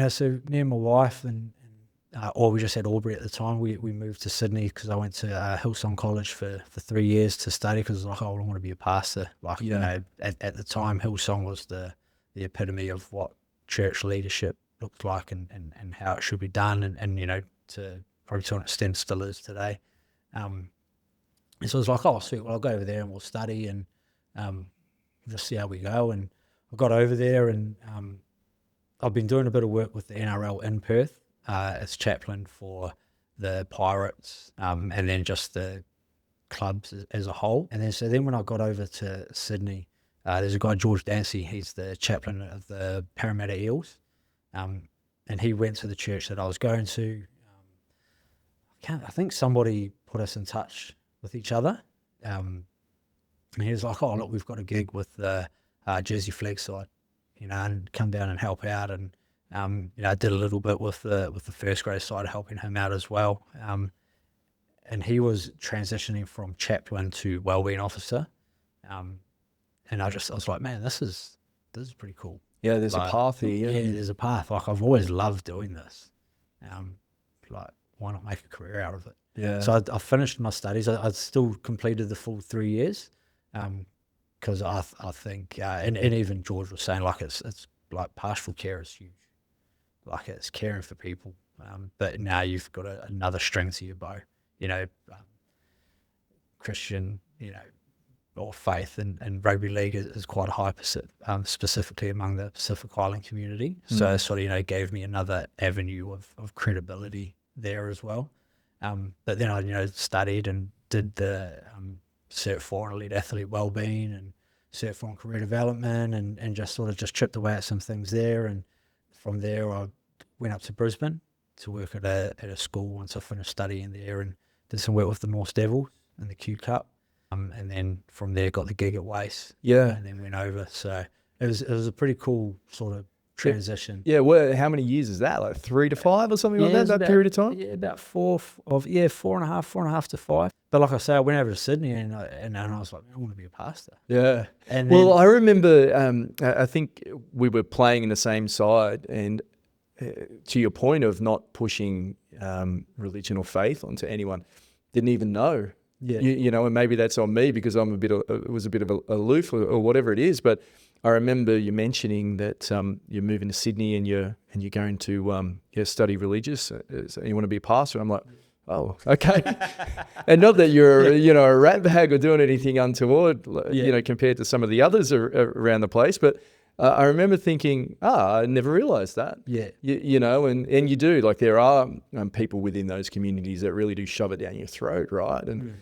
B: so me and my wife we just had Albury at the time, we moved to Sydney because I went to Hillsong College for 3 years to study because I was like, oh, I want to be a pastor. Like, at the time, Hillsong was the epitome of what church leadership looked like and how it should be done and to probably to an extent still is today. And so I was like, oh, sweet, well, I'll go over there and we'll study and just see how we go. And I got over there and I've been doing a bit of work with the NRL in Perth as chaplain for the Pirates and then just the clubs as a whole. And then when I got over to Sydney, there's a guy, George Dancy, he's the chaplain of the Parramatta Eels. And he went to the church that I was going to. I think somebody put us in touch with each other. And he was like, oh, look, we've got a gig with the Jersey Flag side, and come down and help out. And, I did a little bit with the first grade side, helping him out as well. And he was transitioning from chaplain to wellbeing officer. And I was like, man, this is pretty cool.
A: Yeah, there's a path here.
B: Yeah, there's a path. Like, I've always loved doing this. Like, why not make a career out of it?
A: Yeah.
B: So I finished my studies. I still completed the full 3 years because I think, and even George was saying, like, it's like pastoral care is huge. Like, it's caring for people. But now you've got another string to your bow. Christian, or faith and rugby league is quite a high, specifically among the Pacific Island community. So it sort of, gave me another avenue of credibility there as well. But then I, studied and did the Cert 4 in elite athlete wellbeing and Cert 4 in career development and just sort of chipped away at some things there. And from there I went up to Brisbane to work at a school once I finished studying there, and did some work with the North Devils in the Q Cup. And then from there got the gig at Waste.
A: Yeah.
B: And then went over. So it was a pretty cool sort of transition.
A: Yeah, well, how many years is that? Like 3 to 5 or something like
B: it was
A: that period of time?
B: Yeah, about 4.5 to 5. But like I say, I went over to Sydney and I was like, I want to be a pastor.
A: Yeah.
B: And
A: Well,
B: then,
A: I remember, I think we were playing in the same side, and to your point of not pushing religion or faith onto anyone, didn't even know.
B: Yeah.
A: You know, and maybe that's on me because I'm was a bit of aloof or whatever it is. But I remember you mentioning that you're moving to Sydney and you're going to study religious. So you want to be a pastor. I'm like, oh, okay. And not that you're a rat bag or doing anything untoward, compared to some of the others around the place. But I remember thinking, I never realised that.
B: Yeah.
A: And you do. Like there are people within those communities that really do shove it down your throat, right? And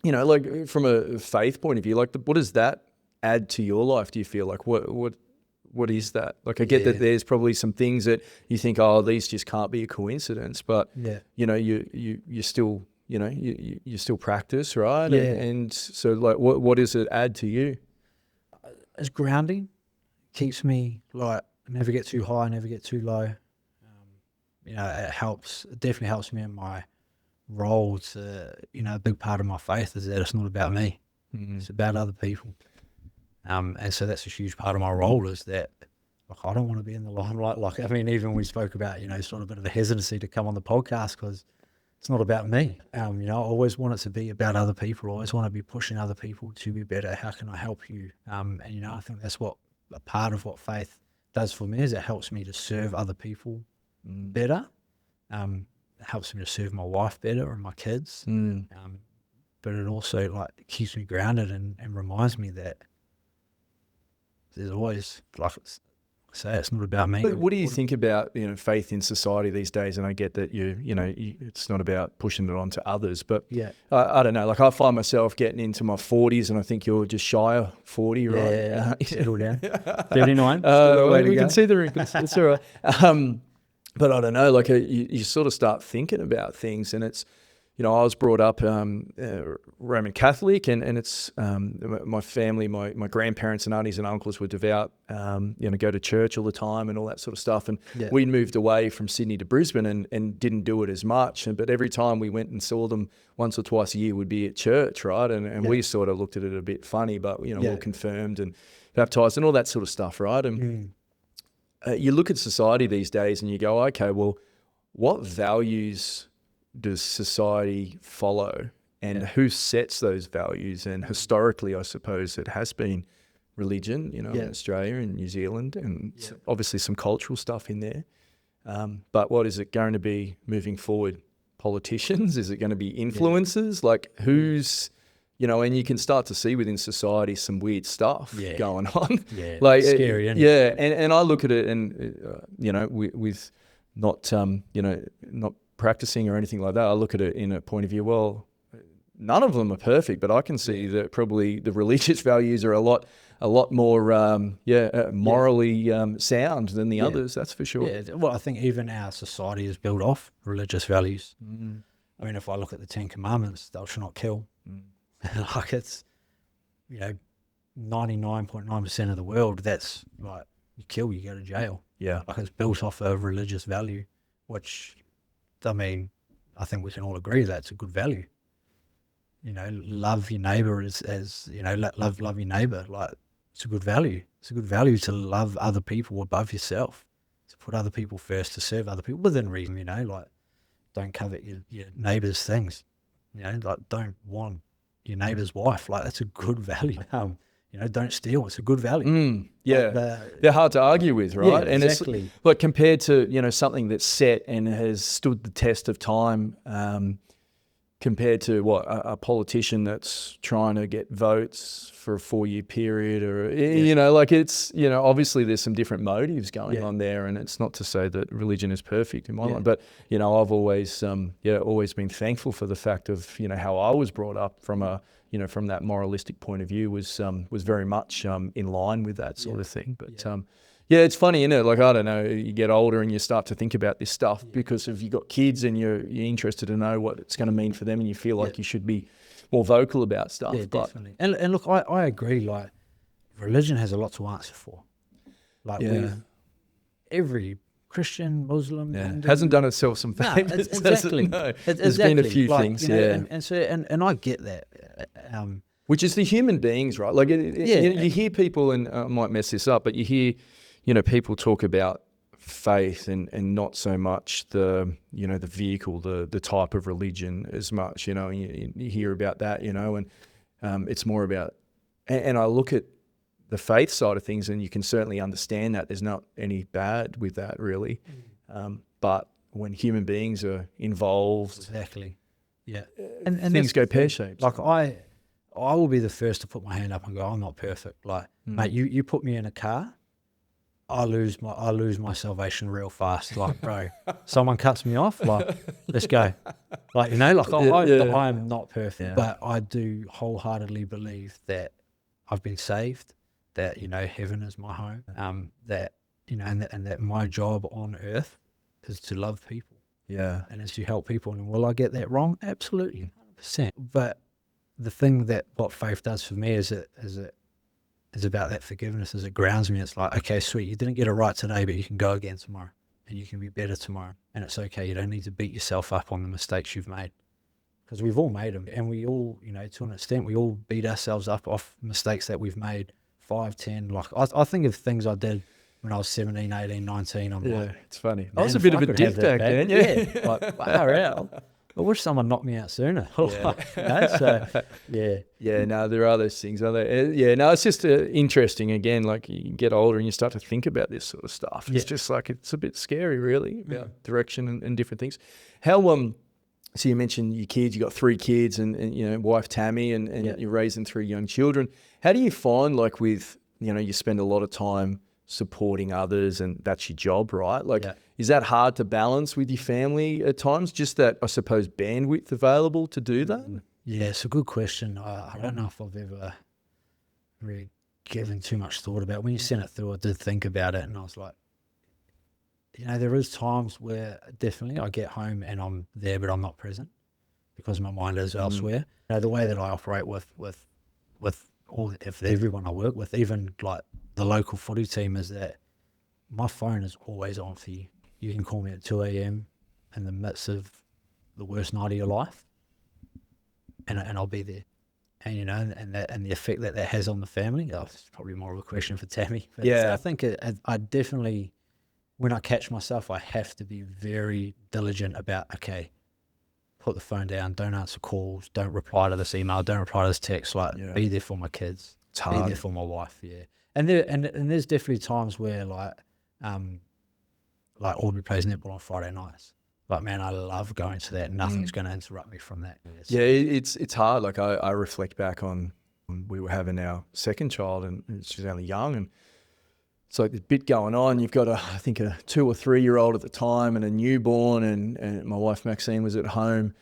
A: like from a faith point of view, like what does that add to your life? Do you feel like what is that? Like I get that there's probably some things that you think, these just can't be a coincidence, but you still you still practice, right?
B: Yeah.
A: And so like what does it add to you?
B: It's grounding. Keeps me like never get too high, never get too low. It helps. It definitely helps me in my role. To a big part of my faith is that it's not about me. Mm-hmm. It's about other people. And so that's a huge part of my role, is that I don't want to be in the limelight. Even we spoke about, sort of a bit of a hesitancy to come on the podcast because it's not about me. I always want it to be about other people. I always want to be pushing other people to be better. How can I help you? And I think that's what a part of what faith does for me, is it helps me to serve other people better. It helps me to serve my wife better and my kids. But it also keeps me grounded and reminds me that there's always, it's not about me.
A: But what do you think about faith in society these days? And I get that it's not about pushing it on to others, but I don't know. Like I find myself getting into my 40s, and I think you're just shy of 40, right?
B: Yeah, settle down. 39.
A: We can see the wrinkles. It's all right. But I don't know. Like you sort of start thinking about things, and it's. I was brought up Roman Catholic, and it's my family, my grandparents and aunties and uncles were devout, go to church all the time and all that sort of stuff. And we moved away from Sydney to Brisbane and didn't do it as much. But every time we went and saw them once or twice a year, we'd be at church, right? And we sort of looked at it a bit funny, but, we're confirmed and baptised and all that sort of stuff, right? And you look at society these days and you go, okay, well, what values does society follow, and who sets those values? And historically, I suppose it has been religion, in Australia and New Zealand, and obviously some cultural stuff in there. But what is it going to be moving forward? Politicians? Is it going to be influencers? Like who's, and you can start to see within society some weird stuff going on.
B: Yeah,
A: like
B: scary. Isn't it?
A: And I look at it and, with not, not practicing or anything like that, I look at it in a point of view, well, none of them are perfect, but I can see that probably the religious values are a lot more morally sound than the others, that's for sure.
B: Yeah, well, I think even our society is built off religious values. If I look at the 10 Commandments, thou shalt not kill. It's 99.9% of the world, that's like, you kill, you go to jail.
A: Yeah.
B: It's built off a religious value, which I think we can all agree that's a good value. Love your neighbour as love your neighbour. Like, it's a good value. It's a good value to love other people above yourself, to put other people first, to serve other people within reason. Don't covet your neighbour's things. Don't want your neighbour's wife. Like, that's a good value. Don't steal. It's a good value.
A: They're hard to argue with, right?
B: Yeah,
A: and
B: exactly.
A: It's like compared to something that's set and has stood the test of time, compared to a politician that's trying to get votes for a 4-year period, or it's obviously there's some different motives going on there, and it's not to say that religion is perfect in my life, but I've always always been thankful for the fact of how I was brought up from a from that moralistic point of view was very much in line with that sort of thing. But Yeah, it's funny, isn't it? Like, I don't know, you get older and you start to think about this stuff because if you've got kids and you're interested to know what it's going to mean for them, and you feel like you should be more vocal about stuff.
B: Yeah, definitely. And look, I agree. Like, religion has a lot to answer for. Like, every Christian, Muslim, Hindu,
A: hasn't done itself some favors.
B: Exactly.
A: There's been a few things,
B: and I get that.
A: Which is the human beings, right? Like, you hear people, and I might mess this up, but you hear, people talk about faith and not so much the vehicle, the type of religion as much, and you hear about that, and it's more about, and I look at the faith side of things, and you can certainly understand that there's not any bad with that really. But when human beings are involved,
B: exactly,
A: and things go pear-shaped.
B: Like, I will be the first to put my hand up and go, I'm not perfect. Like, mate, you put me in a car, I lose my salvation real fast. Like, bro, someone cuts me off, like, let's go. Like, I am not perfect, but I do wholeheartedly believe that I've been saved, that, heaven is my home, that, and that my job on earth is to love people.
A: Yeah.
B: And is to help people. And will I get that wrong? Absolutely, 100%. But the thing that what faith does for me is about that forgiveness, as it grounds me. It's like, okay, sweet, you didn't get it right today, but you can go again tomorrow and you can be better tomorrow. And it's okay. You don't need to beat yourself up on the mistakes you've made, because we've all made them. And we all, to an extent, we all beat ourselves up off mistakes that we've made 5, 10. Like, I think of things I did when I was 17, 18, 19. I'm like,
A: it's funny. I was a bit of a dick back then. Yeah.
B: Like, far out. I wish someone knocked me out sooner.
A: Yeah, no, there are those things, are there? Yeah, no, it's just interesting. Again, like, you get older and you start to think about this sort of stuff. It's just like, it's a bit scary, really, about direction and different things. How, so you mentioned your kids, you got 3 kids and wife Tammy and you're raising 3 young children. How do you find, like, with, you spend a lot of time supporting others and that's your job, right? Like, is that hard to balance with your family at times? Just that, I suppose, bandwidth available to do that?
B: Yeah, it's a good question. I don't know if I've ever really given too much thought about it. When you sent it through, I did think about it, and I was like, there is times where definitely I get home and I'm there, but I'm not present because my mind is elsewhere. The way that I operate with everyone I work with, even like the local footy team, is that my phone is always on for you. You can call me at 2 a.m. in the midst of the worst night of your life, and I'll be there. And and the effect that has on the family. It's probably more of a question for Tammy. But I think I definitely, when I catch myself, I have to be very diligent about, okay, put the phone down, don't answer calls, don't reply to this email, don't reply to this text. Like, be there for my kids,
A: it's hard.
B: Be there for my wife. Yeah, and there's definitely times where like Aubrey plays netball on Friday nights. Like, man, I love going to that. Nothing's going to interrupt me from that.
A: It's hard. Like, I reflect back on when we were having our second child, and she's only young, and it's like there's a bit going on. You've got I think a 2 or 3 year old at the time and a newborn, and my wife Maxine was at home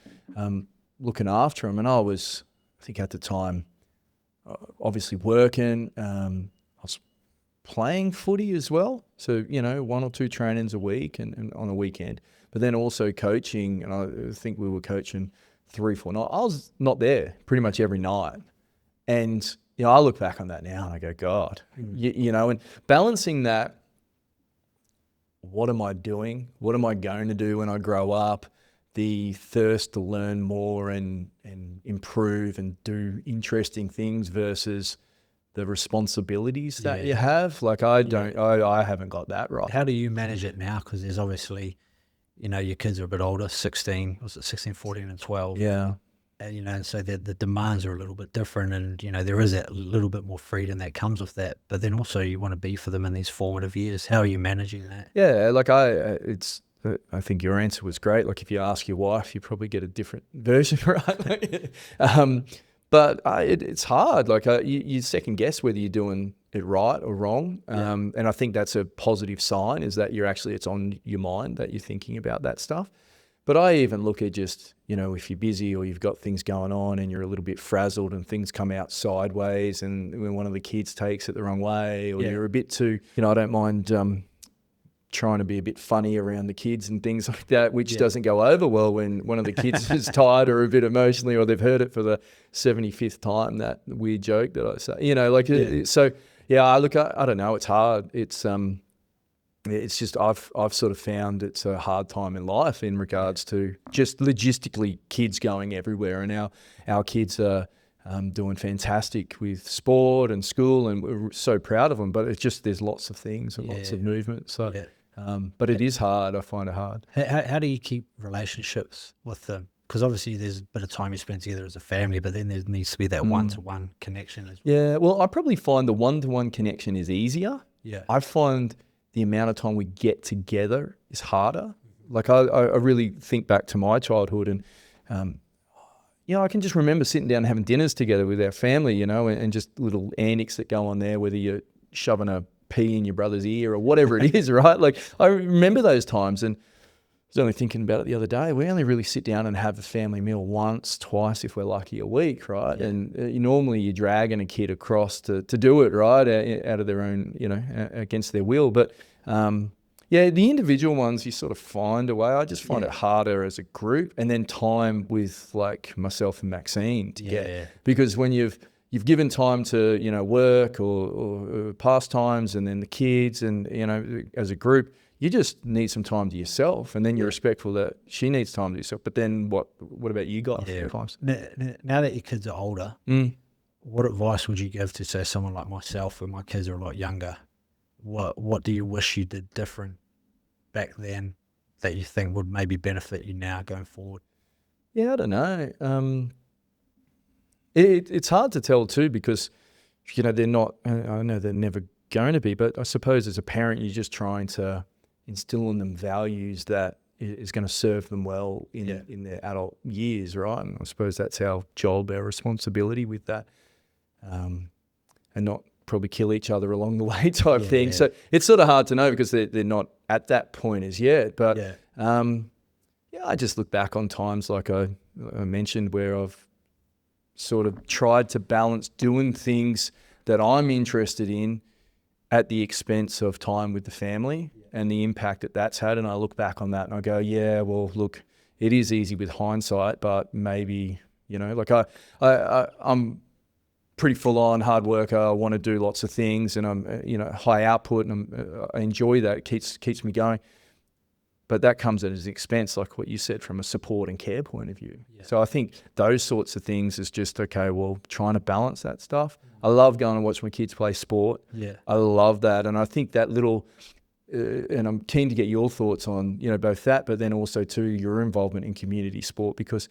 A: looking after him. And I think at the time, obviously working. I was playing footy as well. So, 1 or 2 trainings a week and on a weekend. But then also coaching, and I think we were coaching 3, 4 nights. I was not there pretty much every night. And I look back on that now and I go, God, and balancing that, what am I doing? What am I going to do when I grow up? The thirst to learn more and improve and do interesting things versus the responsibilities that you have. Like, I haven't got that right.
B: How do you manage it now? Because there's obviously, your kids are a bit older, 16, 14 and 12.
A: Yeah.
B: And, and so the demands are a little bit different, and, there is that little bit more freedom that comes with that. But then also you want to be for them in these formative years. How are you managing that?
A: Yeah, like I think your answer was great. Like, if you ask your wife, you probably get a different version, right? But it's hard. Like, you second guess whether you're doing it right or wrong. And I think that's a positive sign, is that it's on your mind, that you're thinking about that stuff. But I even look at just, if you're busy or you've got things going on and you're a little bit frazzled and things come out sideways and when one of the kids takes it the wrong way or you're a bit too, I don't mind trying to be a bit funny around the kids and things like that, which doesn't go over well when one of the kids is tired or a bit emotionally or they've heard it for the 75th time, that weird joke that I say, so I don't know, it's hard. It's just I've sort of found it's a hard time in life in regards to just logistically kids going everywhere, and our kids are doing fantastic with sport and school, and we're so proud of them. But it's just there's lots of things and lots of movement. So, but it is hard. I find it hard.
B: How do you keep relationships with them? Because obviously there's a bit of time you spend together as a family, but then there needs to be that one-to-one connection as well.
A: Yeah, well, I probably find the one-to-one connection is easier.
B: Yeah,
A: I find the amount of time we get together is harder. Like I really think back to my childhood and, I can just remember sitting down and having dinners together with our family, and just little antics that go on there, whether you're shoving a pea in your brother's ear or whatever it is, right? Like I remember those times, and I was only thinking about it the other day. We only really sit down and have a family meal once, twice, if we're lucky, a week, right? Yeah. And normally you're dragging a kid across to do it, right, out of their own, against their will. But the individual ones you sort of find a way. I just find it harder as a group, and then time with like myself and Maxine to get, because when you've given time to work or pastimes, and then the kids, and as a group, you just need some time to yourself, and then you're respectful that she needs time to yourself. But then what about you guys?
B: Now that your kids are older, what advice would you give to, say, someone like myself, when my kids are a lot younger? What do you wish you did different back then that you think would maybe benefit you now going forward?
A: Yeah, I don't know. It's hard to tell too, because they're not. I know they're never going to be, but I suppose as a parent, you're just trying to instill in them values that is going to serve them well in their adult years, right? And I suppose that's our job, our responsibility with that, and not probably kill each other along the way type thing. So it's sort of hard to know because they're not at that point as yet. But I just look back on times like I mentioned where I've sort of tried to balance doing things that I'm interested in at the expense of time with the family and the impact that that's had. And I look back on that and I go, yeah, well, look, it is easy with hindsight, but maybe, like I'm pretty full on hard worker. I want to do lots of things, and I'm, high output, and I enjoy that. It keeps me going. But that comes at an expense, like what you said, from a support and care point of view. Yeah. So I think those sorts of things is just, okay, well, trying to balance that stuff. I love going and watch my kids play sport. Yeah, I love that. And I think that little, and I'm keen to get your thoughts on, both that, but then also too, your involvement in community sport, because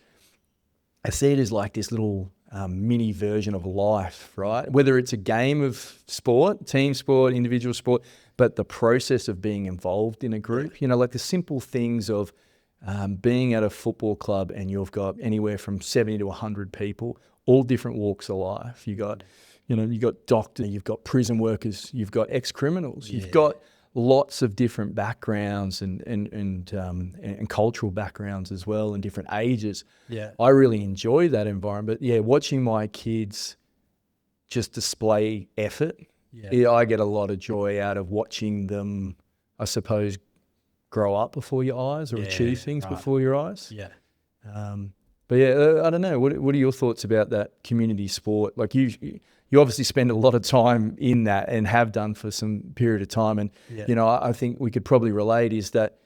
A: I see it as like this little mini version of life, right? Whether it's a game of sport, team sport, individual sport, but the process of being involved in a group, like the simple things of being at a football club and you've got anywhere from 70 to 100 people, all different walks of life. You got, you've got doctors, you've got prison workers, you've got ex-criminals, you've got lots of different backgrounds and cultural backgrounds as well, and different ages. Yeah, I really enjoy that environment. Yeah, watching my kids just display effort. Yeah, I get a lot of joy out of watching them, I suppose, grow up before your eyes, or achieve things before your eyes. Yeah. But I don't know. What are your thoughts about that community sport? Like you obviously spend a lot of time in that and have done for some period of time. And, I think we could probably relate is that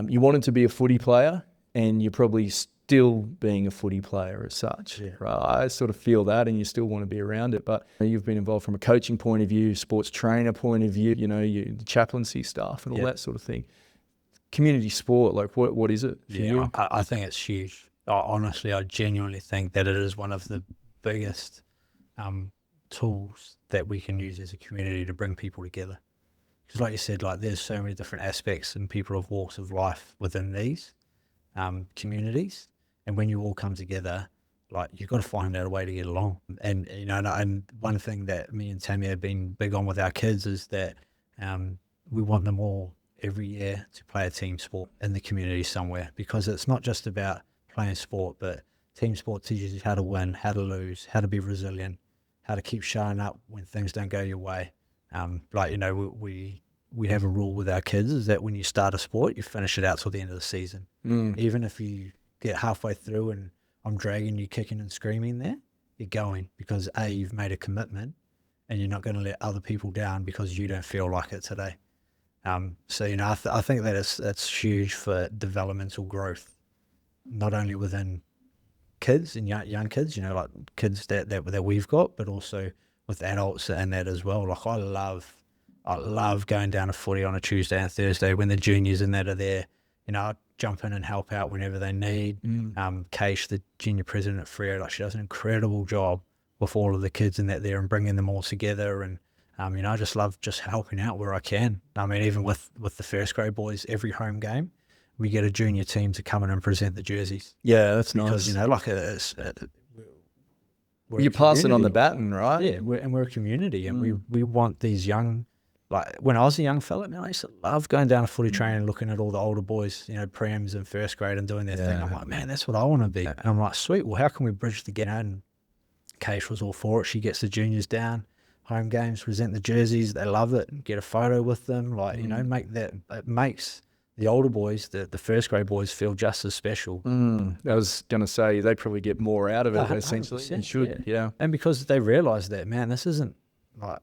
A: you wanted to be a footy player and you're probably still being a footy player as such. Yeah. Right? I sort of feel that, and you still want to be around it. But you've been involved from a coaching point of view, sports trainer point of view, the chaplaincy stuff and all that sort of thing. Community sport, like what is it for you?
B: I think it's huge. Honestly, I genuinely think that it is one of the biggest tools that we can use as a community to bring people together. Because like you said, like there's so many different aspects and people of walks of life within these communities. And when you all come together, like you've got to find out a way to get along. And, and one thing that me and Tammy have been big on with our kids is that we want them all every year to play a team sport in the community somewhere, because it's not just about playing sport, but team sport teaches you how to win, how to lose, how to be resilient, how to keep showing up when things don't go your way. Like, you know, we have a rule with our kids is that when you start a sport, you finish it out till the end of the season. Even if you get halfway through and I'm dragging you kicking and screaming there, you're going, because A, you've made a commitment and you're not going to let other people down because you don't feel like it today. So, you know, I think that it's huge for developmental growth, not only within kids and young kids, you know, like kids that we've got, but also with adults and that as well. Like I love going down to footy on a Tuesday and Thursday when the juniors and that are there. You know, I jump in and help out whenever they need. Keish, the junior president at Freo, like she does an incredible job with all of the kids and that there and bringing them all together. And, you know, I just love just helping out where I can. I mean, even with the first grade boys, every home game, we get a junior team to come in and present the jerseys.
A: Yeah, that's
B: because,
A: nice.
B: you know, like
A: You're passing on the baton, right?
B: Yeah, we're a community, and we want these young, like when I was a young fella, man, I used to love going down to footy training and looking at all the older boys, you know, prems and first grade and doing their thing. I'm like, man, that's what I want to be. And I'm like, sweet, well, how can we bridge the gap? And Keish was all for it. She gets the juniors down, home games, present the jerseys. They love it. Get a photo with them. Like, you know, it makes the older boys, the first grade boys, feel just as special.
A: I was going to say, they probably get more out of it, essentially.
B: 100%,
A: You should, yeah.
B: And because they realise that, man, this isn't like,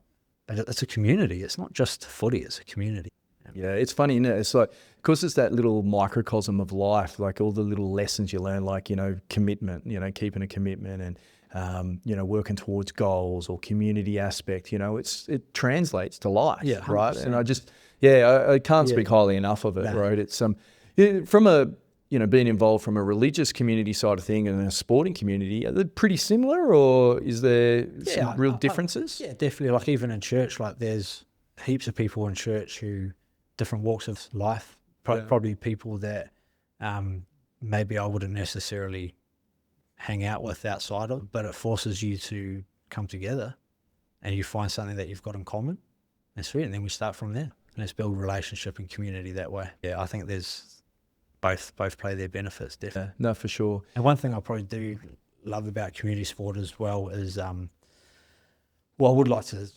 B: it's a community. It's not just footy, it's a community.
A: Yeah, it's funny, isn't it? It's like, because it's that little microcosm of life, like all the little lessons you learn, like, you know, commitment, you know, keeping a commitment and, you know, working towards goals or community aspect, you know, it translates to life, right? And I can't speak highly enough of it, right? It's from a, you know, being involved from a religious community side of thing and a sporting community, are they pretty similar, or is there some real differences?
B: Yeah, definitely. Like even in church, like there's heaps of people in church who different walks of life, probably people that maybe I wouldn't necessarily hang out with outside of, but it forces you to come together and you find something that you've got in common. And sweet, and then we start from there. Let's build relationship and community that way. Yeah, I think there's both play their benefits, definitely.
A: No, for sure.
B: And one thing I probably do love about community sport as well is, well, I would like to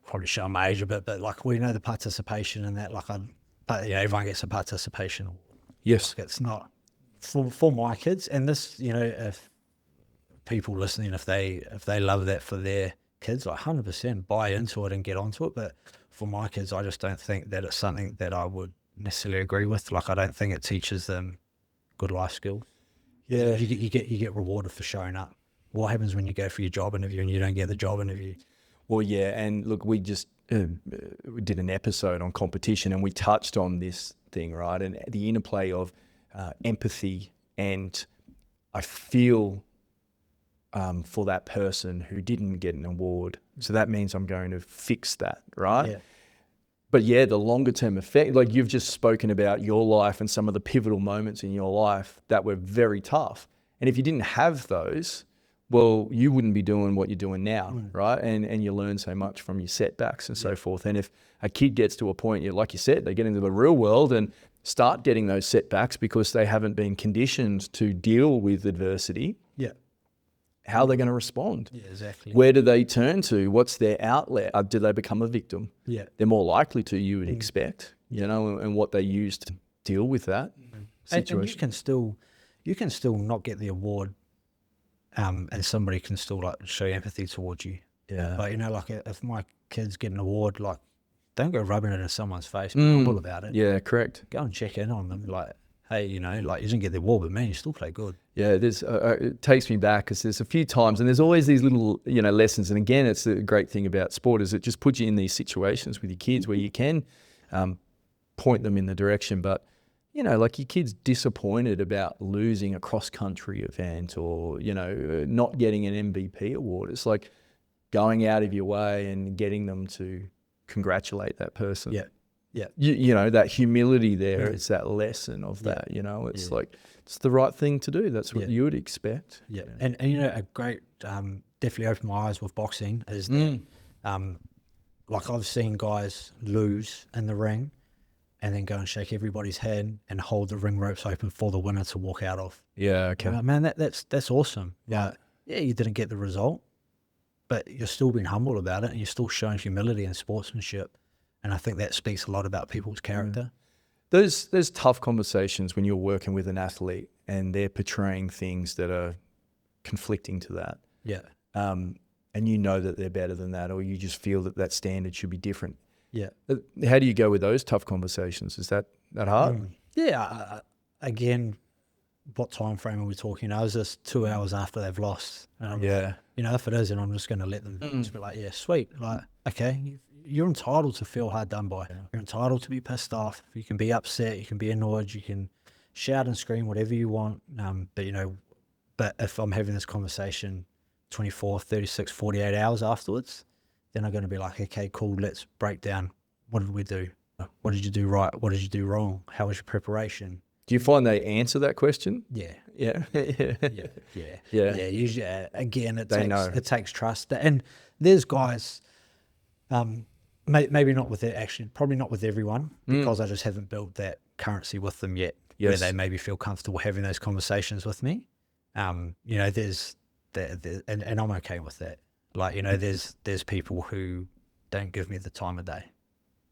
B: probably show my age a bit, but like we know the participation in that, like everyone gets a participation.
A: Yes.
B: Like it's not for my kids, and this, you know, if people listening, if they love that for their kids, like 100% buy into it and get onto it. But for my kids, I just don't think that it's something that I would necessarily agree with. Like I don't think it teaches them good life skills. Yeah, you get rewarded for showing up. What happens when you go for your job interview and you don't get the job interview?
A: Well, yeah, and look, we just we did an episode on competition and we touched on this thing, right? And the interplay of empathy and I feel for that person who didn't get an award. So that means I'm going to fix that, right?
B: Yeah.
A: But yeah, the longer term effect, like you've just spoken about your life and some of the pivotal moments in your life that were very tough. And if you didn't have those, well, you wouldn't be doing what you're doing now, right? And you learn so much from your setbacks and so forth. And if a kid gets to a point, like you said, they get into the real world and start getting those setbacks because they haven't been conditioned to deal with adversity.
B: Yeah.
A: How are they going to respond?
B: Yeah, exactly.
A: Where do they turn to? What's their outlet? Do they become a victim?
B: Yeah.
A: They're more likely to, you would expect, you know, and what they use to deal with that situation.
B: And you can still not get the award, and somebody can still like show empathy towards you.
A: Yeah.
B: But you know, like if my kids get an award, like don't go rubbing it in someone's face. Be humble about it.
A: Yeah, correct.
B: Go and check in on them. Like, hey, you know, like you didn't get the award, but man, you still play good.
A: Yeah, there's it takes me back because there's a few times, and there's always these little, you know, lessons. And again, it's the great thing about sport is it just puts you in these situations with your kids where you can point them in the direction. But you know, like your kid's disappointed about losing a cross country event or you know not getting an MVP award. It's like going out of your way and getting them to congratulate that person.
B: Yeah. Yeah.
A: You know, that humility there, it's that lesson of that, you know, it's like, it's the right thing to do. That's what you would expect.
B: Yeah. And you know, a great, definitely opened my eyes with boxing is that, like I've seen guys lose in the ring and then go and shake everybody's hand and hold the ring ropes open for the winner to walk out of.
A: Yeah. Okay.
B: Man, that's awesome. Yeah, you didn't get the result, but you're still being humble about it, and you're still showing humility and sportsmanship. And I think that speaks a lot about people's character.
A: There's tough conversations when you're working with an athlete and they're portraying things that are conflicting to that.
B: Yeah.
A: And you know that they're better than that, or you just feel that that standard should be different.
B: Yeah.
A: How do you go with those tough conversations? Is that hard?
B: Yeah. Again, what time frame are we talking? I was just 2 hours after they've lost. And I'm like, if it is, then I'm just going to let them just be like, yeah, sweet. Like, okay, you're entitled to feel hard done by. You're entitled to be pissed off. You can be upset. You can be annoyed. You can shout and scream, whatever you want. But if I'm having this conversation 24, 36, 48 hours afterwards, then I'm going to be like, okay, cool, let's break down. What did we do? What did you do right? What did you do wrong? How was your preparation?
A: Do you find they answer that question?
B: Yeah.
A: Yeah.
B: Usually, again, it takes trust. And there's guys, maybe not with it, actually, probably not with everyone, because I just haven't built that currency with them yet, where they maybe feel comfortable having those conversations with me. There's and I'm okay with that. Like, there's people who don't give me the time of day,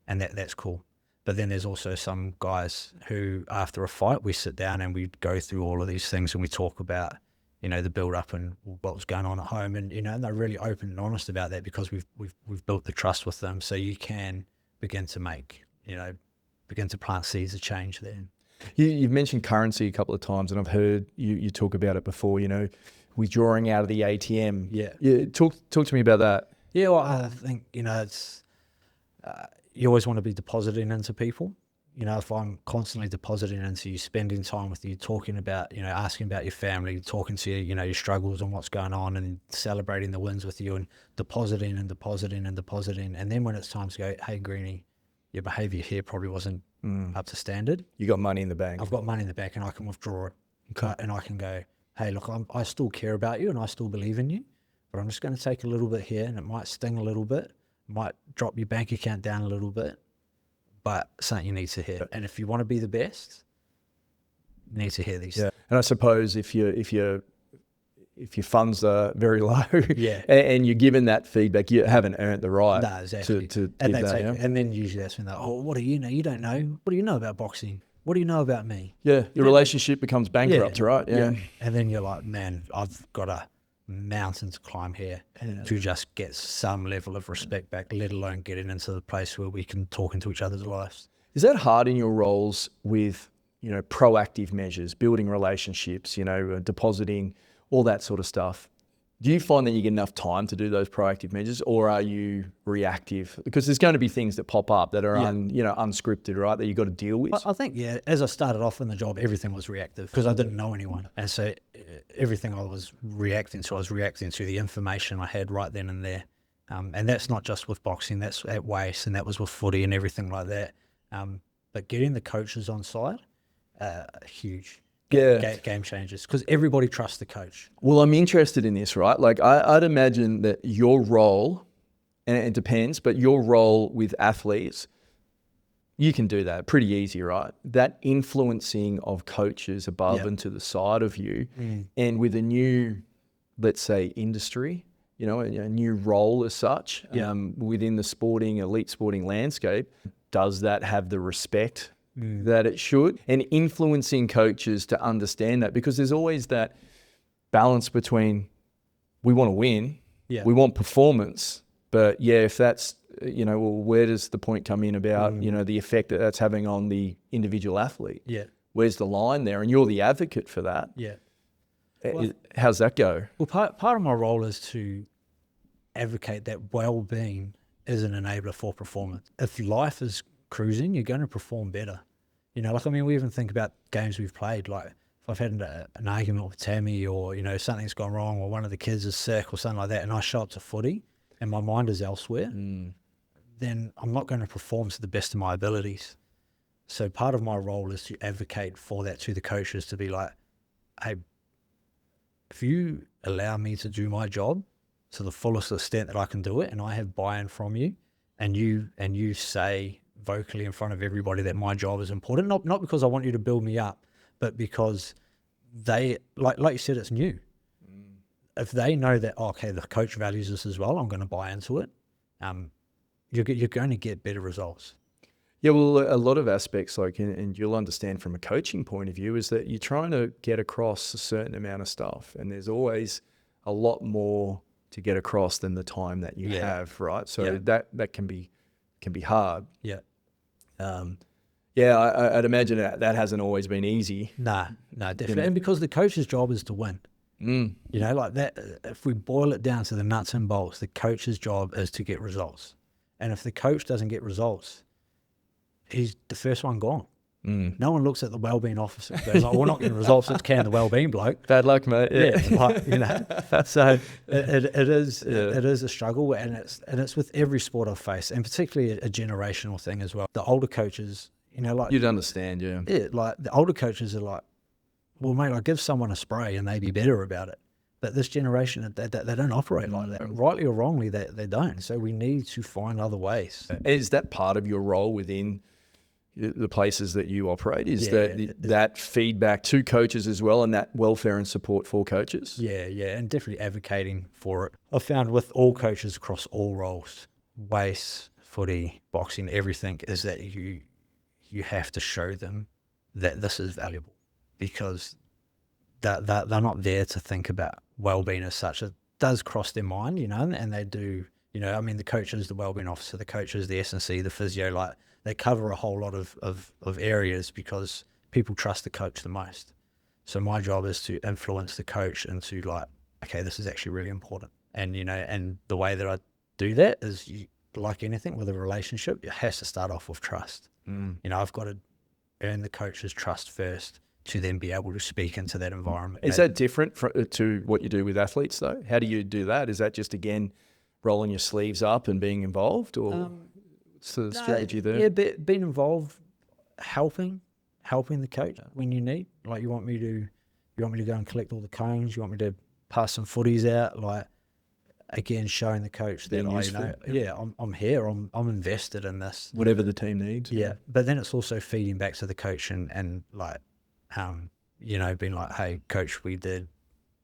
B: and that's cool. But then there's also some guys who, after a fight, we sit down and we go through all of these things and we talk about, the build up and what was going on at home, and and they're really open and honest about that, because we've built the trust with them, so you can begin to plant seeds of change there.
A: You've mentioned currency a couple of times, and I've heard you talk about it before. Withdrawing out of the ATM. Yeah. Talk to me about that.
B: Yeah, well, I think it's you always want to be depositing into people. If I'm constantly depositing into you, spending time with you, talking about, asking about your family, talking to you, your struggles and what's going on, and celebrating the wins with you, and depositing and depositing and depositing. And then when it's time to go, hey, Greenie, your behaviour here probably wasn't up to standard.
A: You got money in the bank.
B: I've got money in the bank, and I can withdraw it. Okay. And I can go, hey, look, I still care about you and I still believe in you, but I'm just going to take a little bit here, and it might sting a little bit, might drop your bank account down a little bit, but something you need to hear. And if you want to be the best, you need to hear these.
A: Yeah. And I suppose if your funds are very low, and you're given that feedback, you haven't earned the right
B: exactly.
A: to give that.
B: And then usually that's when they're, what do you know? You don't know. What do you know about boxing? What do you know about me?
A: Yeah, your relationship becomes bankrupt, right? Yeah.
B: And then you're like, man, I've got a mountain to climb here to just get some level of respect back, let alone getting into the place where we can talk into each other's lives.
A: Is that hard in your roles with, proactive measures, building relationships, depositing, all that sort of stuff? Do you find that you get enough time to do those proactive measures, or are you reactive? Because there's going to be things that pop up that are unscripted, right, that you've got to deal with.
B: I think, as I started off in the job, everything was reactive because I didn't know anyone. And so everything I was reacting to the information I had right then and there. And that's not just with boxing, that's at Waste, and that was with footy and everything like that. But getting the coaches on side, huge. Game changers, because everybody trusts the coach.
A: Well, I'm interested in this, right? Like I'd imagine that your role, and it depends, but your role with athletes, you can do that pretty easy, right? That influencing of coaches above and to the side of you, and with a new, let's say, industry, a new role as such, within the elite sporting landscape, does that have the respect that it should? And influencing coaches to understand that, because there's always that balance between, we want to win, we want performance, but if that's, where does the point come in about, the effect that that's having on the individual athlete? Where's the line there? And you're the advocate for that. How's that go?
B: Well, part of my role is to advocate that well-being is an enabler for performance. If life is cruising, you're going to perform better. We even think about games we've played. Like, if I've had an argument with Tammy, or, something's gone wrong, or one of the kids is sick or something like that, and I show up to footy and my mind is elsewhere, then I'm not going to perform to the best of my abilities. So part of my role is to advocate for that to the coaches, to be like, hey, if you allow me to do my job to the fullest extent that I can do it, and I have buy-in from you, and you say vocally in front of everybody that my job is important. Not because I want you to build me up, but because they, like you said, it's new. If they know that, okay, the coach values this as well, I'm going to buy into it. You're going to get better results.
A: Yeah, well, a lot of aspects, like, and you'll understand from a coaching point of view, is that you're trying to get across a certain amount of stuff, and there's always a lot more to get across than the time that you have, right? So that can be hard.
B: Yeah.
A: I'd imagine that hasn't always been easy.
B: Nah, definitely. And because the coach's job is to win. You know, like that, if we boil it down to the nuts and bolts, the coach's job is to get results. And if the coach doesn't get results, he's the first one gone. No one looks at the wellbeing officer and goes, we're not getting results, let's can the wellbeing bloke.
A: Bad luck, mate. Yeah.
B: Like, you know. So it is a struggle, and it's with every sport I've faced, and particularly a generational thing as well. The older coaches, you know, like,
A: you'd understand,
B: yeah, like the older coaches are like, well, mate, I give someone a spray and they be better about it. But this generation, they don't operate like that. Rightly or wrongly, they don't. So we need to find other ways.
A: Is that part of your role within the places that you operate? Is that feedback to coaches as well, and that welfare and support for coaches?
B: Yeah, and definitely advocating for it. I've found with all coaches across all roles, waist, footy, boxing, everything, is that you have to show them that this is valuable, because they're not there to think about well-being as such. It does cross their mind, you know, and they do, you know, I mean, the coach is the wellbeing officer, the coach is the S&C, the physio, like, they cover a whole lot of areas because people trust the coach the most. So my job is to influence the coach into, like, okay, this is actually really important. And, you know, and the way that I do that is, like anything with a relationship, it has to start off with trust. You know, I've got to earn the coach's trust first to then be able to speak into that environment.
A: Is that different to what you do with athletes, though? How do you do that? Is that just, again, rolling your sleeves up and being involved, or what's the strategy there?
B: Yeah, being involved, helping the coach when you need. Like, you want me to go and collect all the cones? You want me to pass some footies out? Like, again, showing the coach that I'm here, I'm invested in this.
A: Whatever the team needs.
B: Yeah, but then it's also feeding back to the coach and like, you know, being like, hey, coach, we did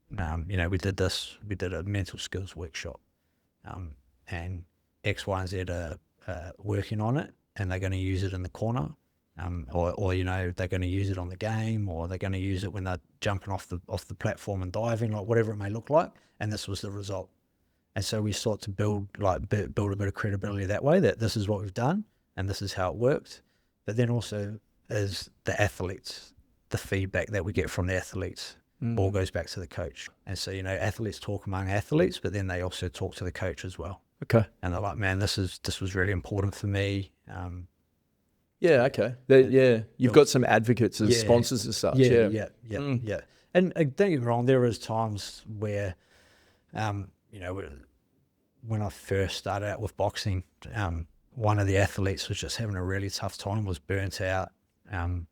B: this. We did a mental skills workshop, and X, Y, and Z are working on it, and they're going to use it in the corner, or you know, they're going to use it on the game, or they're going to use it when they're jumping off the platform and diving, like whatever it may look like. And this was the result. And so we sought to build a bit of credibility that way, that this is what we've done and this is how it worked. But then also is the athletes, the feedback that we get from the athletes all goes back to the coach. And so, you know, athletes talk among athletes, but then they also talk to the coach as well.
A: Okay.
B: And they're like, man, this was really important for me.
A: Yeah, okay. You've got some advocates as sponsors as such. Yeah.
B: And don't get me wrong, there is times where, you know, when I first started out with boxing, one of the athletes was just having a really tough time, was burnt out,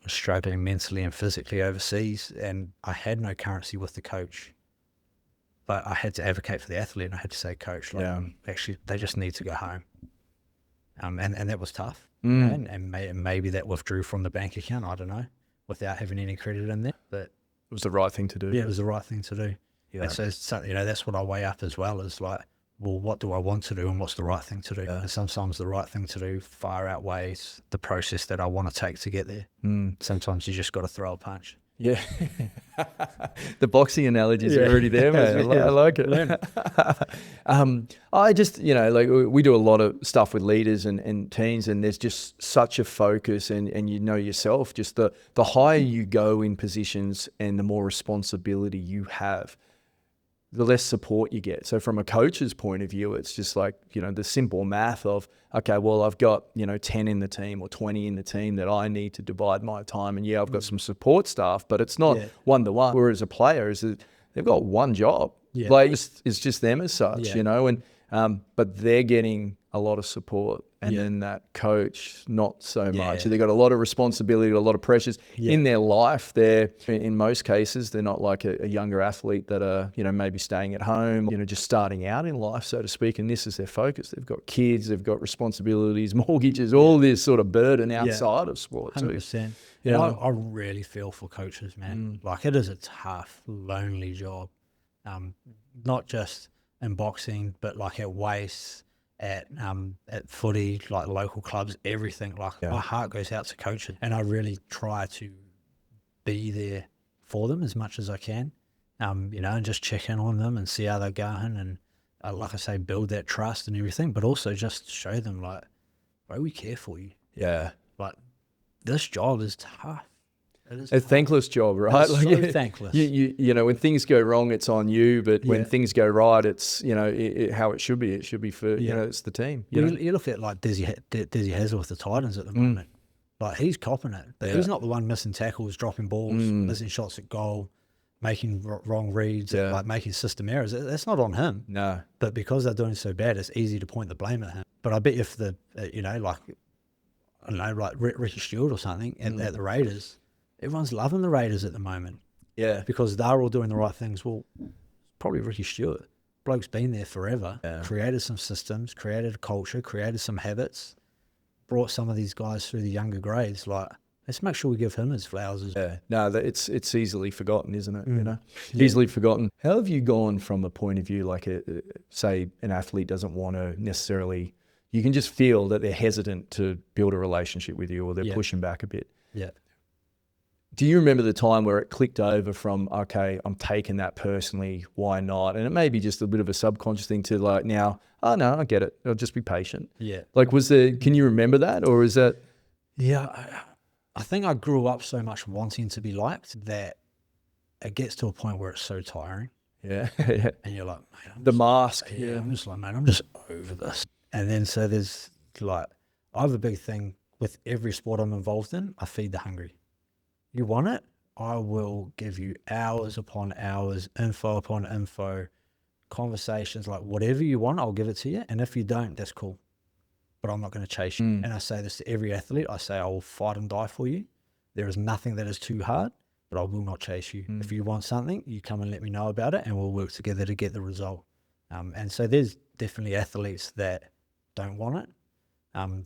B: struggling mentally and physically overseas, and I had no currency with the coach. But I had to advocate for the athlete, and I had to say, coach, like, actually, they just need to go home. And that was tough. You know, and maybe that withdrew from the bank account, I don't know, without having any credit in there. But
A: it was the right thing to do.
B: Yeah, it was the right thing to do. Yeah. And so, you know, that's what I weigh up as well, is like, well, what do I want to do and what's the right thing to do? And sometimes the right thing to do far outweighs the process that I want to take to get there. Sometimes you just got to throw a punch.
A: Yeah. The boxing analogies are already there, man. I like it. I just, you know, like, we do a lot of stuff with leaders and teams, and there's just such a focus, and you know yourself, just the higher you go in positions and the more responsibility you have, the less support you get. So from a coach's point of view, it's just like, you know, the simple math of, okay, well, I've got, you know, 10 in the team or 20 in the team that I need to divide my time. And I've got some support staff, but it's not one-to-one. Whereas a player, they've got one job. Like, it's just them as such, you know, and but they're getting a lot of support. And
B: Yeah.
A: then that coach, not so much.
B: Yeah.
A: They've got a lot of responsibility, a lot of pressures in their life. They're, in most cases, they're not like a younger athlete that are, maybe staying at home, just starting out in life, so to speak. And this is their focus. They've got kids, they've got responsibilities, mortgages, all this sort of burden outside of sport too.
B: 100%. Yeah, I really feel for coaches, man. Like, it is a tough, lonely job. Not just in boxing, but like at weights, at footy, like local clubs, everything. Like, my heart goes out to coaches, and I really try to be there for them as much as I can. And just check in on them and see how they're going, and like I say, build that trust and everything, but also just show them, like, bro, we care for you.
A: Yeah.
B: Like, this job is tough. It is
A: a thankless job, right?
B: It's so thankless.
A: When things go wrong, it's on you, but when things go right, it's how it should be. It should be for it's the team.
B: You look at like Desi Hazel with the Titans at the moment. Like, he's copping it. But he's not the one missing tackles, dropping balls, missing shots at goal, making wrong reads, like making system errors. That's not on him.
A: No.
B: But because they're doing so bad, it's easy to point the blame at him. But I bet if like Ricky Stewart or something at the Raiders, everyone's loving the Raiders at the moment.
A: Yeah.
B: Because they're all doing the right things. Well, probably Ricky Stewart. Bloke's been there forever, created some systems, created a culture, created some habits, brought some of these guys through the younger grades. Like, let's make sure we give him his flowers.
A: No, it's easily forgotten, isn't it? Easily forgotten. How have you gone from a point of view, like say an athlete doesn't want to necessarily, you can just feel that they're hesitant to build a relationship with you, or they're pushing back a bit.
B: Yeah.
A: Do you remember the time where it clicked over from, okay, I'm taking that personally, why not? And it may be just a bit of a subconscious thing to like now, oh no, I get it. I'll just be patient.
B: Yeah.
A: Like, can you remember that, or is that?
B: Yeah, I think I grew up so much wanting to be liked that it gets to a point where it's so tiring.
A: Yeah.
B: And you're like, mate,
A: the mask.
B: I'm just like, mate, I'm just over this. And then so there's like, I have a big thing with every sport I'm involved in. I feed the hungry. You want it? I will give you hours upon hours, info upon info, conversations, like whatever you want, I'll give it to you. And if you don't, that's cool. But I'm not going to chase you. And I say this to every athlete. I say, I will fight and die for you. There is nothing that is too hard, but I will not chase you. If you want something, you come and let me know about it, and we'll work together to get the result. And so there's definitely athletes that don't want it.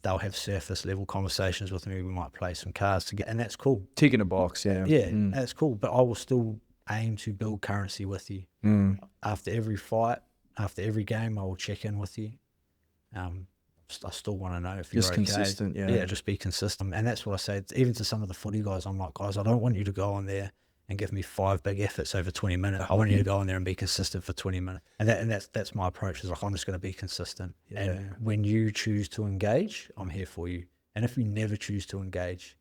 B: They'll have surface level conversations with me. We might play some cards together, and that's cool.
A: Ticking a box, yeah.
B: Yeah, that's cool. But I will still aim to build currency with you. After every fight, after every game, I will check in with you. I still want to know if you're
A: just
B: okay.
A: Consistent, yeah.
B: Yeah, just be consistent. And that's what I say. Even to some of the footy guys, I'm like, guys, I don't want you to go on there and give me 5 big efforts over 20 minutes. I want you to go on there and be consistent for 20 minutes. And that's my approach. Is like, I'm just going to be consistent. Yeah. And when you choose to engage, I'm here for you. And if you never choose to engage,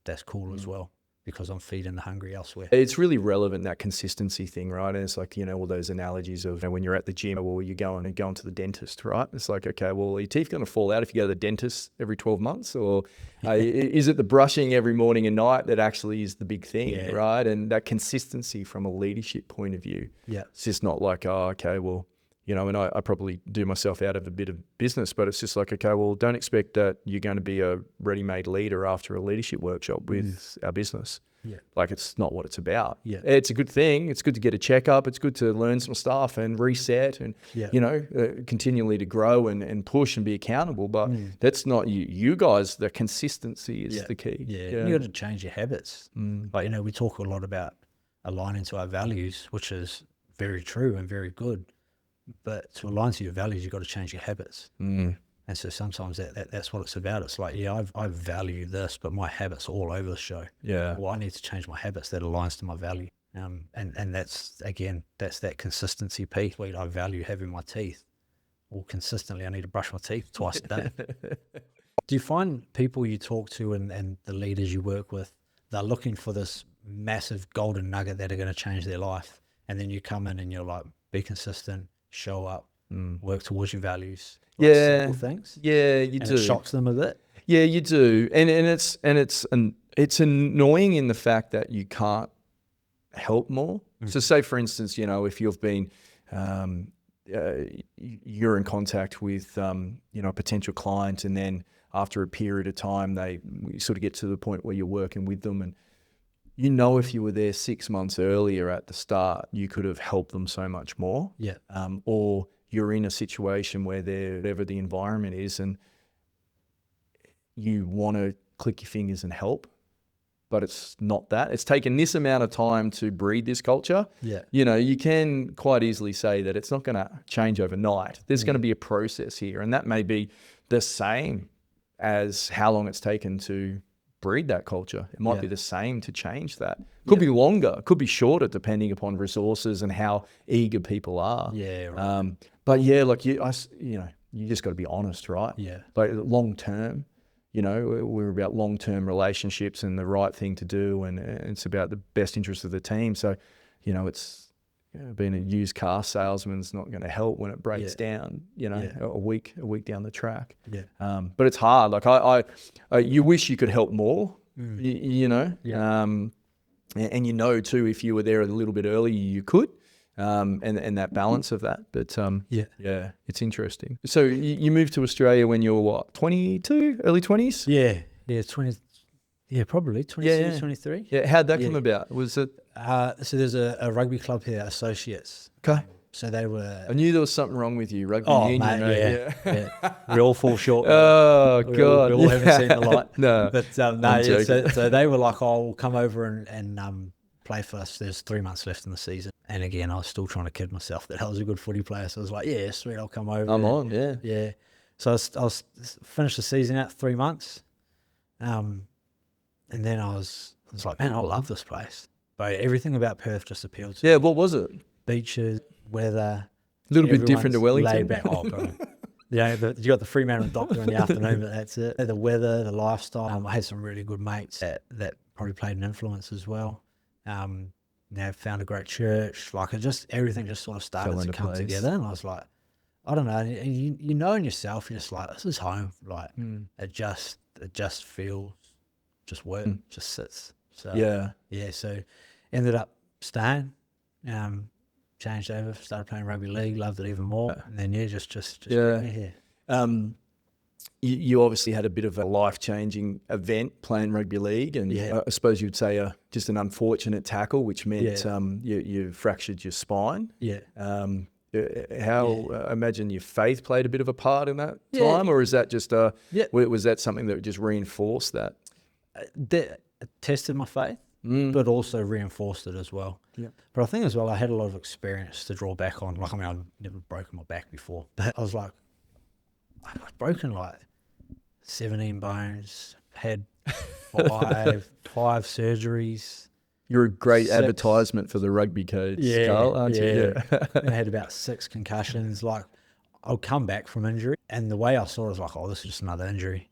B: that's cool as well, because I'm feeding the hungry elsewhere.
A: It's really relevant, that consistency thing, right? And it's like, all those analogies of when you're at the gym, well, you're going to the dentist, right? It's like, okay, well, are your teeth going to fall out if you go to the dentist every 12 months? Or is it the brushing every morning and night that actually is the big thing, right? And that consistency from a leadership point of view. Yeah. It's just not like, oh, okay, well, and I probably do myself out of a bit of business, but it's just like, okay, well, don't expect that you're going to be a ready-made leader after a leadership workshop with our business. Yeah. Like, it's not what it's about. Yeah. It's a good thing. It's good to get a checkup. It's good to learn some stuff and reset and, continually to grow and push and be accountable. But that's not you. You guys, the consistency is the key.
B: Yeah. You got to change your habits. Like, we talk a lot about aligning to our values, which is very true and very good. But to align to your values, you've got to change your habits. And so sometimes that's what it's about. It's like, I value this, but my habits are all over the show. Yeah. Well, I need to change my habits that aligns to my value. And that's that consistency piece. Where I value having my teeth. Well, consistently, I need to brush my teeth twice a day. Do you find people you talk to and the leaders you work with, they're looking for this massive golden nugget that are going to change their life? And then you come in and you're like, be consistent, show up, work towards your values. Simple things.
A: Yeah, you do.
B: It shocks them a bit.
A: Yeah, you do. And it's annoying in the fact that you can't help more. So say, for instance, if you've been you're in contact with a potential client, and then after a period of time, you sort of get to the point where you're working with them, and if you were there 6 months earlier at the start, you could have helped them so much more.
B: Yeah.
A: Or you're in a situation where whatever the environment is, and you want to click your fingers and help, but it's not that. It's taken this amount of time to breed this culture.
B: Yeah.
A: You can quite easily say that it's not going to change overnight. There's going to be a process here, and that may be the same as how long it's taken to breed that culture. It might be the same to change that. Could be longer, could be shorter, depending upon resources and how eager people are.
B: Yeah. Right.
A: But yeah, like you just got to be honest, right?
B: Yeah.
A: Like long term, we're about long-term relationships and the right thing to do, and it's about the best interest of the team. So, it's being a used car salesman's not going to help when it breaks down, a week down the track.
B: Yeah.
A: But it's hard. Like you wish you could help more, and too, if you were there a little bit earlier, you could. And that balance of that. But it's interesting. So you moved to Australia when you were what, 22, early 20s?
B: Yeah, 20, probably 22, 23.
A: Yeah, how'd that come about? Was it?
B: So there's a rugby club here, Associates.
A: Okay.
B: So they were.
A: I knew there was something wrong with you, rugby union.
B: Mate, yeah. We all fall short.
A: Oh, God.
B: We all haven't seen the light.
A: No.
B: But so they were like, "Oh, we'll come over and play for us. There's 3 months left in the season." And again, I was still trying to kid myself that I was a good footy player. So I was like, "Yeah, sweet, I'll come over."
A: I'm on, yeah.
B: Yeah. So I was finished the season out 3 months, and then I was like, "Man, I love this place." But everything about Perth just appealed to me.
A: Yeah, what was it?
B: Beaches, weather.
A: A little bit different to Wellington.
B: Laid back. Oh, bro. You got the Fremantle doctor in the afternoon, but that's it. The weather, the lifestyle. I had some really good mates that probably played an influence as well. Found a great church. Like everything just sort of started to come together, and I was like, I don't know. And in yourself, you're just like, this is home. Like it just feels, just work, just sits. So yeah. So ended up staying. Changed over, started playing rugby league, loved it even more, and then just here.
A: You obviously had a bit of a life-changing event playing rugby leig, and I suppose you'd say just an unfortunate tackle, which meant you fractured your spine.
B: Yeah.
A: I imagine your faith played a bit of a part in that time, or is that just was that something that just reinforced that?
B: That tested my faith, but also reinforced it as well. Yeah. But I think as well, I had a lot of experience to draw back on. Like, I've never broken my back before, but I was like, I've broken like 17 bones, had five surgeries.
A: You're a great advertisement for the rugby codes, Karl, aren't you?
B: Yeah. I had about 6 concussions. Like, I'll come back from injury, and the way I saw it was like, oh, this is just another injury.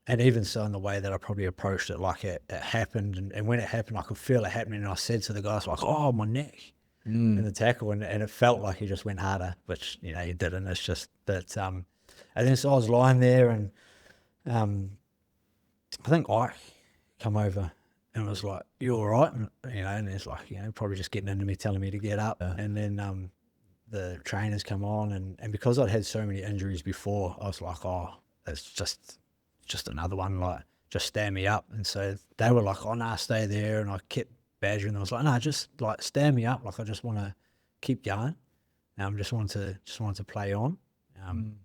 B: And even so, in the way that I probably approached it, like it happened, and when it happened, I could feel it happening, and I said to the guys, like, oh, my neck. In the tackle, and it felt like he just went harder, which you didn't. It's just that, and then so I was lying there, and I think Ike come over and was like, "You all right?" And it's like, probably just getting into me, telling me to get up, and then the trainers come on, and because I'd had so many injuries before, I was like, "Oh, it's just another one. Like, just stand me up." And so they were like, "Oh, nah, stay there," and I kept badgering them. I was like, no, just like stand me up. Like, I just want to keep going. Just wanted to play on. And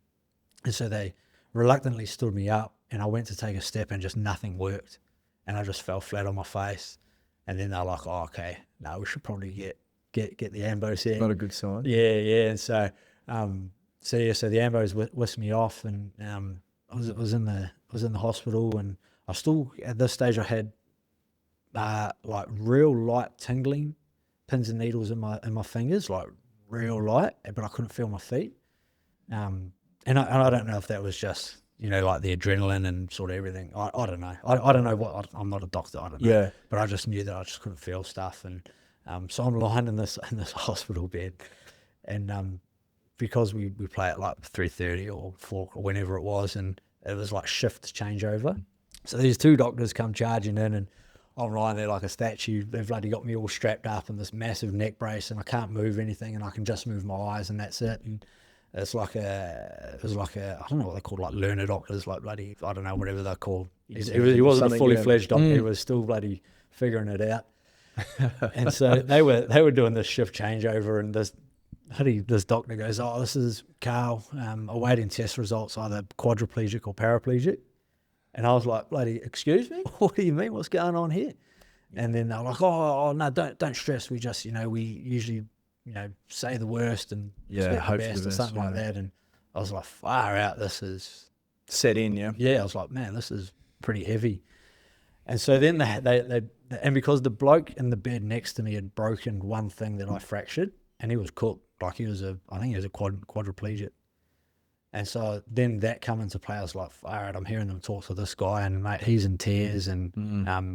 B: so they reluctantly stood me up, and I went to take a step, and just nothing worked, and I just fell flat on my face. And then they're like, "Oh, okay, no, we should probably get the ambos here."
A: Not a good sign.
B: Yeah. And so the ambos whisked me off, and I was in the hospital, and I still at this stage I had like real light tingling, pins and needles in my fingers, like real light, but I couldn't feel my feet. And I don't know if that was just like the adrenaline and sort of everything. I don't know. I don't know what. I'm not a doctor. I don't know.
A: Yeah.
B: But I just knew that I just couldn't feel stuff, and so I'm lying in this hospital bed, and because we play at like 3:30 or 4 or whenever it was, and it was like shift changeover. So these 2 doctors come charging in, and I'm lying there like a statue. They've bloody got me all strapped up in this massive neck brace, and I can't move anything, and I can just move my eyes, and that's it. And it was like a, I don't know what they're called, like learner doctors, like bloody, I don't know, whatever they're called. He wasn't a fully fledged doctor. He was still bloody figuring it out. And so they were doing this shift changeover, and this doctor goes, "Oh, this is Karl, awaiting test results, either quadriplegic or paraplegic." And I was like, "Bloody, excuse me? What do you mean? What's going on here?" And then they're like, "Oh no, don't stress. We just, we usually, say the worst and expect the best or something like that." And I was like, "Far out, this is
A: set in." Yeah,
B: I was like, "Man, this is pretty heavy." And so then they and because the bloke in the bed next to me had broken one thing that I fractured, and he was cooked, like I think he was a quadriplegic. And so then that come into play. I was like, all right, I'm hearing them talk to this guy, and mate, he's in tears, and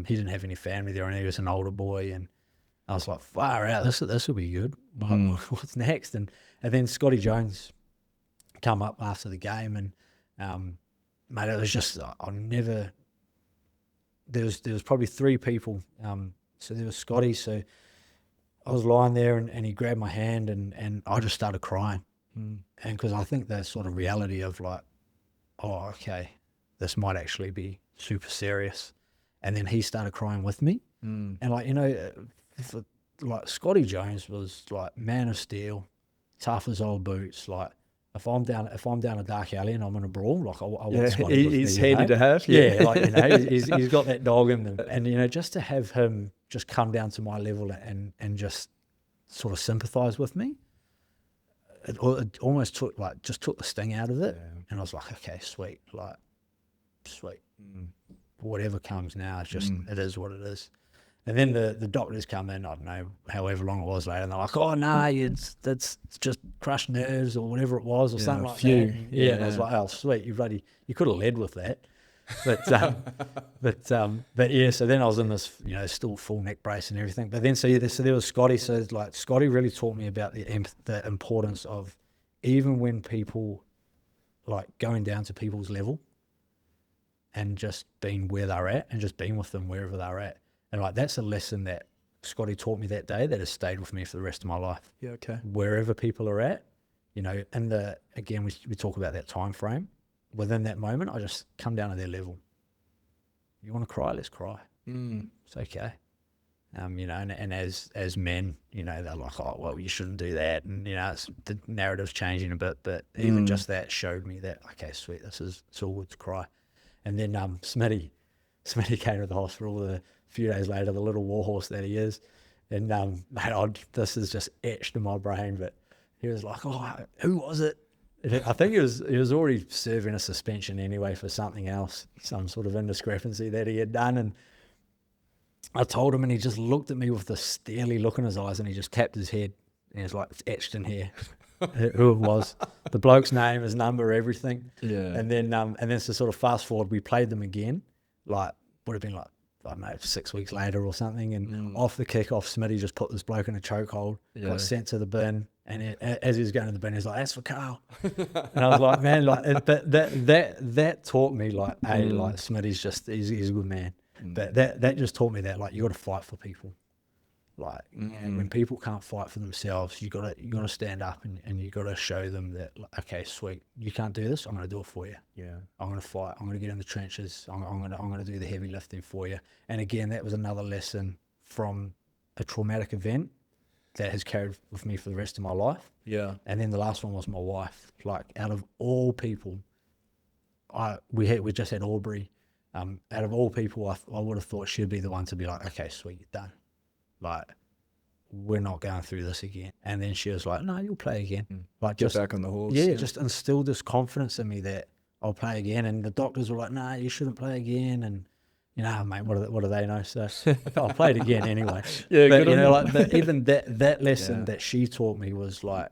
B: he didn't have any family there, and he was an older boy, and I was like, far out, this will be good. What's next? And then Scotty Jones come up after the game, and mate, it was just there was probably three people. So there was Scotty. So I was lying there, and he grabbed my hand, and I just started crying. And because I think the sort of reality of like, oh, okay, this might actually be super serious. And then he started crying with me. And like, like Scotty Jones was like man of steel, tough as old boots. Like if I'm down a dark alley and I'm in a brawl, like I want Scotty with me.
A: He's handy to have.
B: Yeah, like he's got that dog in them, and just to have him just come down to my level and just sort of sympathise with me, it almost took the sting out of it, and I was like, okay, sweet, whatever comes now, it's just it is what it is. And then the doctors come in, I don't know, however long it was later, and they're like, oh, no, it's just crushed nerves or whatever it was or something like that. Yeah, and I was like, oh, sweet, you could have led with that. But yeah, so then I was in this, still full neck brace and everything. But then, so there was Scotty. So like Scotty really taught me about the importance of, even when people, like going down to people's level and just being where they're at and just being with them wherever they're at. And like, that's a lesson that Scotty taught me that day that has stayed with me for the rest of my life.
A: Yeah, okay.
B: Wherever people are at, and again, we talk about that time frame. Within that moment, I just come down to their level. You want to cry? Let's cry. It's okay. And as men, they're like, oh, well, you shouldn't do that. And, the narrative's changing a bit, but even just that showed me that, okay, sweet, it's all good to cry. And then Smitty came to the hospital a few days later, the little warhorse that he is. And this is just etched in my brain, but he was like, oh, who was it? I think he was already serving a suspension anyway for something else, some sort of indiscrepancy that he had done. And I told him, and he just looked at me with this steely look in his eyes, and he just tapped his head, and he was like, it's etched in here who it was, the bloke's name, his number, everything.
A: Yeah.
B: And then so sort of fast forward, we played them again, like would have been like, I don't know, 6 weeks later or something. And off the kickoff, Smitty just put this bloke in a chokehold, got sent to the bin. And as he was going to the bin, he was like, that's for Karl. And I was like, man, that taught me, like, hey, like Smitty's he's a good man. But that just taught me that, like, you got to fight for people. Like, and when people can't fight for themselves, you gotta stand up and you gotta show them that, like, okay, sweet, you can't do this, I'm gonna do it for you. Yeah, I'm gonna fight. I'm gonna get in the trenches. I'm gonna do the heavy lifting for you. And again, that was another lesson from a traumatic event that has carried with me for the rest of my life. Yeah. And then the last one was my wife. Like, out of all people, we just had Aubrey. Out of all people, I would have thought she'd be the one to be like, okay, sweet, you're done. Like, we're not going through this again. And then she was like, no, you'll play again. Like,
A: Get back on the horse.
B: Yeah, just instilled this confidence in me that I'll play again. And the doctors were like, no, you shouldn't play again. And, mate, what do they know? So I played again anyway.
A: Yeah,
B: but, but even that lesson that she taught me was like,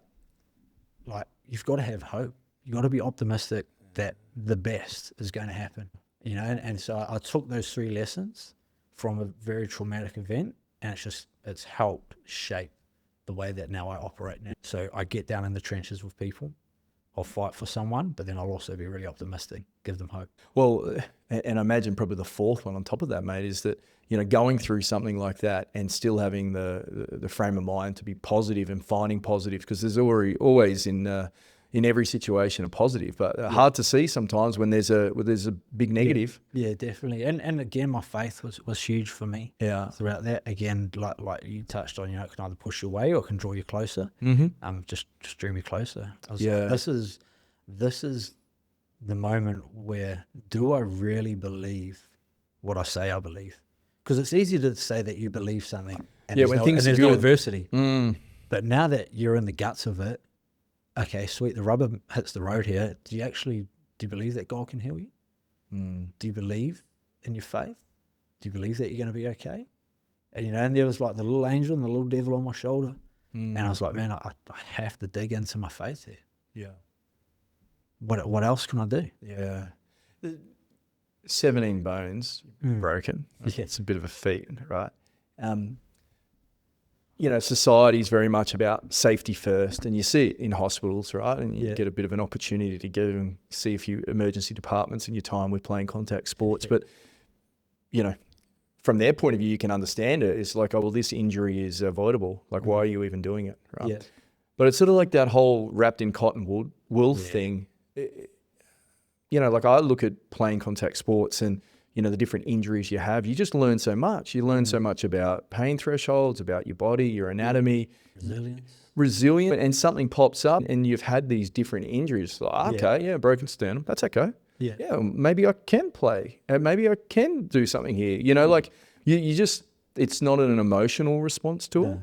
B: you've got to have hope. You've got to be optimistic that the best is going to happen. And so I took those 3 lessons from a very traumatic event, and it's helped shape the way that now I operate now. So I get down in the trenches with people. I'll fight for someone, but then I'll also be really optimistic, give them hope.
A: Well, and I imagine probably the fourth one on top of that, mate, is that, you know, going through something like that and still having the frame of mind to be positive and finding positive, because there's always in every situation a positive, but hard to see sometimes when there's a big negative.
B: Yeah, definitely. And again, my faith was huge for me.
A: Yeah.
B: Throughout that, again, like you touched on, you know, it can either push you away or it can draw you closer. Just drew me closer. I was like, this is the moment where, do I really believe what I say I believe? Because it's easy to say that you believe something, and there's no adversity. But now that you're in the guts of it, okay, sweet, the rubber hits the road here. Do you believe that God can heal you? Do you believe in your faith? Do you believe that you're going to be okay? And, you know, and there was like the little angel and the little devil on my shoulder. And I was like, man, I have to dig into my faith here.
A: Yeah.
B: What else can I do?
A: Yeah. 17 bones broken.
B: Yeah.
A: It's a bit of a feat, right? You know, society is very much about safety first, and you see it in hospitals, right? And you get a bit of an opportunity to go and see a few emergency departments in your time with playing contact sports. But, you know, from their point of view, you can understand it. It's like, oh, well, this injury is avoidable. Like, why are you even doing it, right?
B: Yeah.
A: But it's sort of like that whole wrapped in cotton wool thing. You know, like I look at playing contact sports and, you know, the different injuries you have, you just learn so much. You learn so much about pain thresholds, about your body, your anatomy. Resilience. And something pops up and you've had these different injuries. Like, okay, broken sternum. That's okay. Yeah, maybe I can play. Maybe I can do something here. You know, like you just, it's not an emotional response to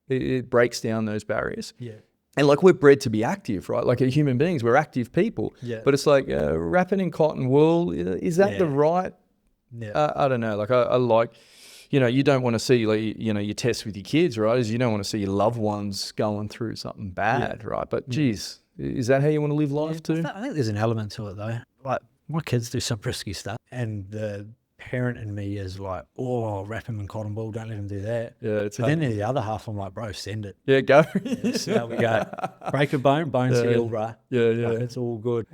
A: it. It breaks down those barriers. Yeah. And like we're bred to be active, right? Like human beings, we're active people. Yeah. But it's like wrapping in cotton wool, is that the right? Yeah. I don't know. Like I like, you know, you don't want to see, like, you know, you test with your kids, right? Is you don't want to see your loved ones going through something bad, right? But geez, is that how you want to live life too?
B: I think there's an element to it though. Like my kids do some risky stuff, and the parent in me is like, oh, wrap him in cotton wool, don't let him do that. Yeah, but then the other half, I'm like, bro, send it.
A: Yeah, go.
B: So how we go. Break a bone, bones heal, bro.
A: Yeah.
B: Like, it's all good.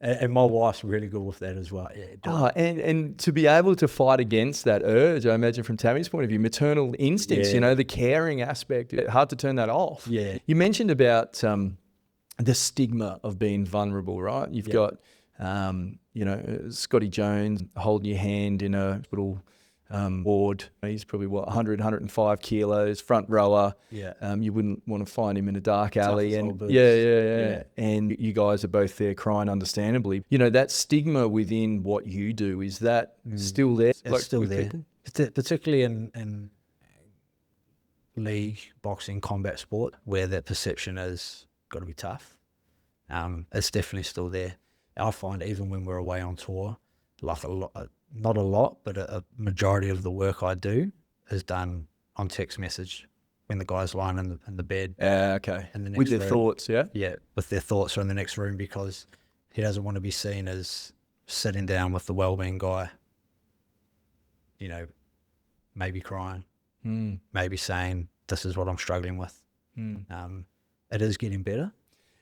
B: And my wife's really good with that as well. Yeah.
A: And to be able to fight against that urge, I imagine from Tammy's point of view, maternal instincts, you know, the caring aspect, hard to turn that off. Yeah. You mentioned about the stigma of being vulnerable, right? You've got, you know, Scotty Jones holding your hand in a little ward. He's probably 100, 105 kilos, front rower. Yeah. You wouldn't want to find him in a dark alley. And yeah. And you guys are both there crying understandably. You know, that stigma within what you do, is that still there?
B: It's like still there. Particularly in league, boxing, combat sport, where that perception is got to be tough. It's definitely still there. I find even when we're away on tour, like not a lot, but a majority of the work I do is done on text message when the guy's lying in the bed.
A: Okay. In the next with their thoughts, yeah?
B: Yeah, with their thoughts are in the next room, because he doesn't want to be seen as sitting down with the wellbeing guy, you know, maybe crying, maybe saying, this is what I'm struggling with. It is getting better.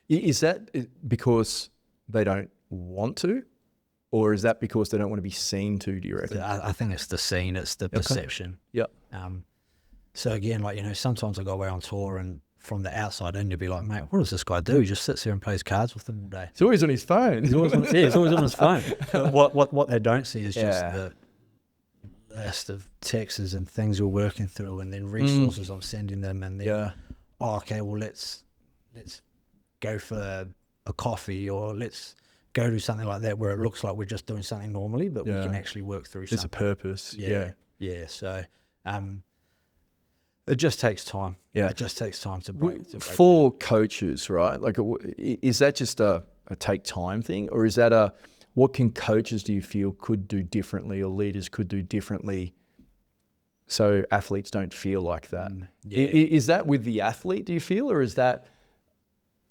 A: Is that because they don't want to? Or is that because they don't want to be seen to, do you reckon?
B: I think it's the scene, it's the perception.
A: Yeah.
B: So again, like, you know, sometimes I go away on tour and from the outside in, you'll be like, mate, what does this guy do? He just sits there and plays cards with them all day.
A: He's always on his phone.
B: He's always on his phone. What they don't see is just the list of texts and things we're working through, and then resources I'm sending them, and then, oh, okay, well, let's go for a coffee, or let's go do something like that, where it looks like we're just doing something normally, but we can actually work through something.
A: There's a purpose.
B: Yeah. So it just takes time. Yeah. It just takes time to break.
A: For coaches, right? Like, is that just a take time thing, or is that what can coaches, do you feel, could do differently, or leaders could do differently so athletes don't feel like that? Is that with the athlete, do you feel, or is that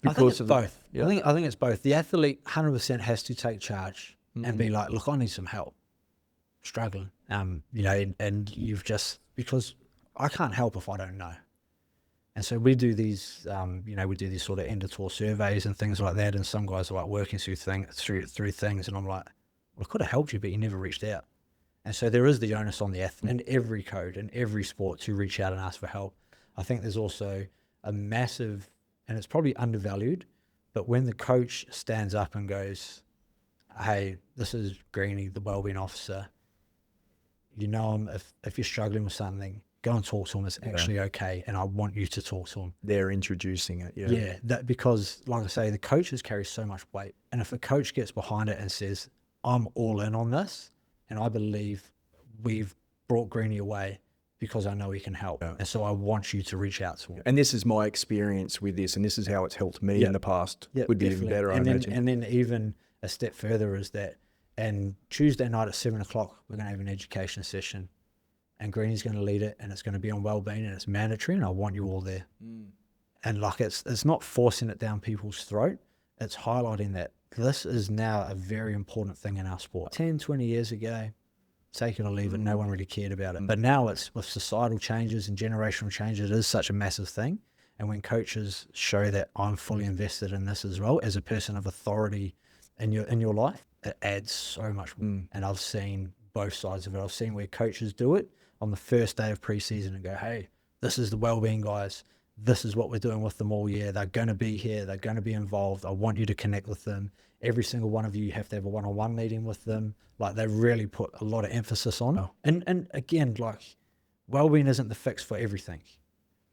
A: because
B: of both? I think it's both. The athlete 100% has to take charge and be like, look, I need some help. I'm struggling. You know, and you've just, because I can't help if I don't know. And so we do these, we do these sort of end of tour surveys and things like that. And some guys are like working through things, and I'm like, well, I could have helped you, but you never reached out. And so there is the onus on the athlete in every code, in every sport, to reach out and ask for help. I think there's also a massive, and it's probably undervalued, but when the coach stands up and goes, hey, this is Greenie, the wellbeing officer, you know him, if you're struggling with something, go and talk to him. It's actually okay, and I want you to talk to him.
A: They're introducing it.
B: Yeah, because like I say, the coaches carry so much weight. And if a coach gets behind it and says, I'm all in on this, and I believe we've brought Greenie away because I know he can help. And so I want you to reach out to him.
A: And this is my experience with this, and this is how it's helped me in the past. Would be
B: definitely.
A: even better, I imagine.
B: And then even a step further is that, and Tuesday night at 7 o'clock, we're going to have an education session, and Greenie's going to lead it, and it's going to be on wellbeing, and it's mandatory, and I want you all there. And like, it's not forcing it down people's throat. It's highlighting that this is now a very important thing in our sport. 10, 20 years ago, take it or leave it, no one really cared about it. But now it's with societal changes and generational changes, it is such a massive thing. And when coaches show that I'm fully invested in this as well, as a person of authority in your life, it adds so much. And I've seen both sides of it. I've seen where coaches do it on the first day of preseason and go, hey, this is the wellbeing guys. This is what we're doing with them all year. They're going to be here. They're going to be involved. I want you to connect with them. Every single one of you have to have a one-on-one meeting with them. Like, they really put a lot of emphasis on it. And again, like, wellbeing isn't the fix for everything,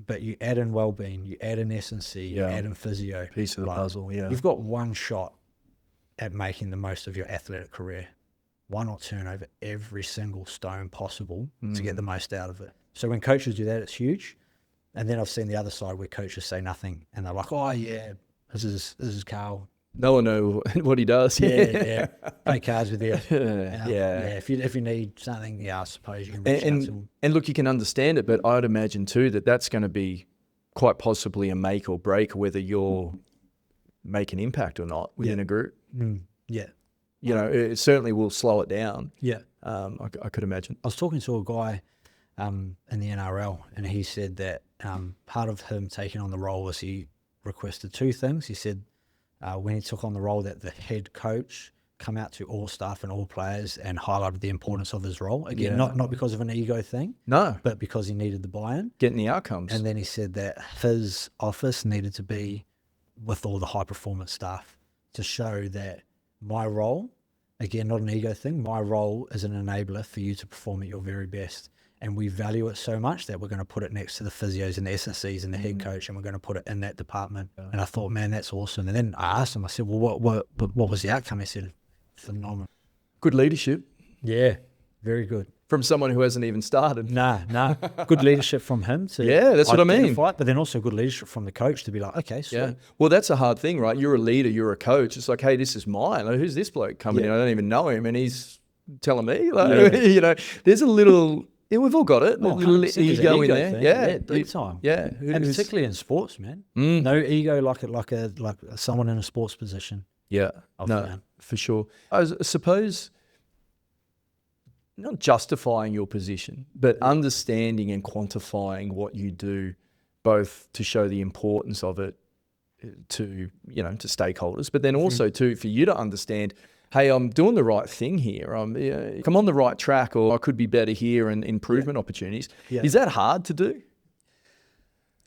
B: but you add in wellbeing, you add in S&C, you add in physio.
A: Piece of the puzzle,
B: You've got one shot at making the most of your athletic career. Why not turn over every single stone possible to get the most out of it? So when coaches do that, it's huge. And then I've seen the other side where coaches say nothing, and they're like, oh yeah, this is Karl.
A: No one knows what he does.
B: Yeah. Play cards with you. If you need something, I suppose you can reach out to them.
A: And look, you can understand it, but I'd imagine too that that's going to be quite possibly a make or break whether you'll make an impact or not within a group.
B: Yeah.
A: You know, it certainly will slow it down.
B: Yeah.
A: I could imagine.
B: I was talking to a guy in the NRL, and he said that part of him taking on the role was he requested two things. He said when he took on the role that the head coach come out to all staff and all players and highlighted the importance of his role. Again, not because of an ego thing, but because he needed the buy-in.
A: Getting the outcomes.
B: And then he said that his office needed to be with all the high-performance staff to show that my role, again, not an ego thing, my role is an enabler for you to perform at your very best. And we value it so much that we're going to put it next to the physios and the S&Cs and the head coach, and we're going to put it in that department. And I thought, man, that's awesome. And then I asked him, I said, well, what was the outcome? He said, phenomenal.
A: Good leadership.
B: Yeah, very good.
A: From someone who hasn't even started.
B: Nah. Good leadership from him to
A: that's what I mean.
B: But then also good leadership from the coach to be like, okay, sweet.
A: Yeah. Well, that's a hard thing, right? You're a leader, you're a coach. It's like, hey, this is mine. Like, who's this bloke coming in? I don't even know him, and he's telling me. Like, you know, there's a little... Yeah, we've all got it.
B: Well,
A: little ego in there.
B: Thing.
A: Yeah,
B: big time.
A: Yeah,
B: and particularly in sports, man. No ego like someone in a sports position.
A: Yeah, for sure. I suppose not justifying your position, but understanding and quantifying what you do, both to show the importance of it to stakeholders, but then also too for you to understand, hey, I'm doing the right thing here. I'm on the right track, or I could be better here, and improvement opportunities. Yeah. Is that hard to do?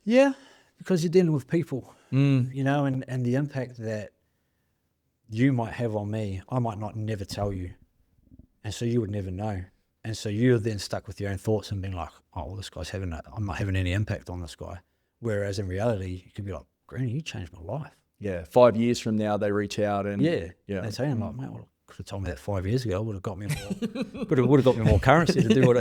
B: Yeah, because you're dealing with people, you know, and the impact that you might have on me, I might not never tell you. And so you would never know. And so you're then stuck with your own thoughts and being like, oh, well, this guy's I'm not having any impact on this guy. Whereas in reality, you could be like, Greenie, you changed my life.
A: Yeah, 5 years from now, they reach out and
B: they tell you, I'm like, mate, well, could have told me that 5 years ago. Would have got me more, would have got me more currency to do what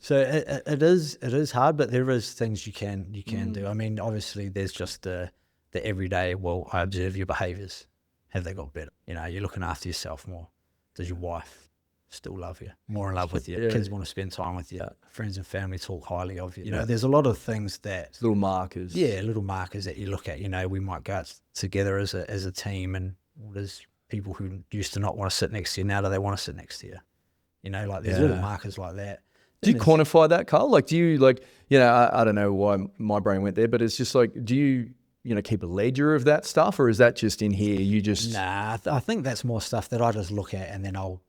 B: So it is hard, but there is things you can do. I mean, obviously, there's just the everyday. Well, I observe your behaviours. Have they got better? You know, you're looking after yourself more. Does your wife still love you? More in love with you? Kids want to spend time with you. Friends and family talk highly of you. You know, there's a lot of things that
A: it's little markers.
B: Yeah, little markers that you look at. You know, we might go out together as a team, and there's people who used to not want to sit next to you. Now do they want to sit next to you? You know, like there's little markers like that
A: Do you quantify that, Carl? Like, do you I don't know why my brain went there, but it's just like, do you, keep a ledger of that stuff, or is that just in here? You just
B: Nah, I think that's more stuff that I just look at, and then I'll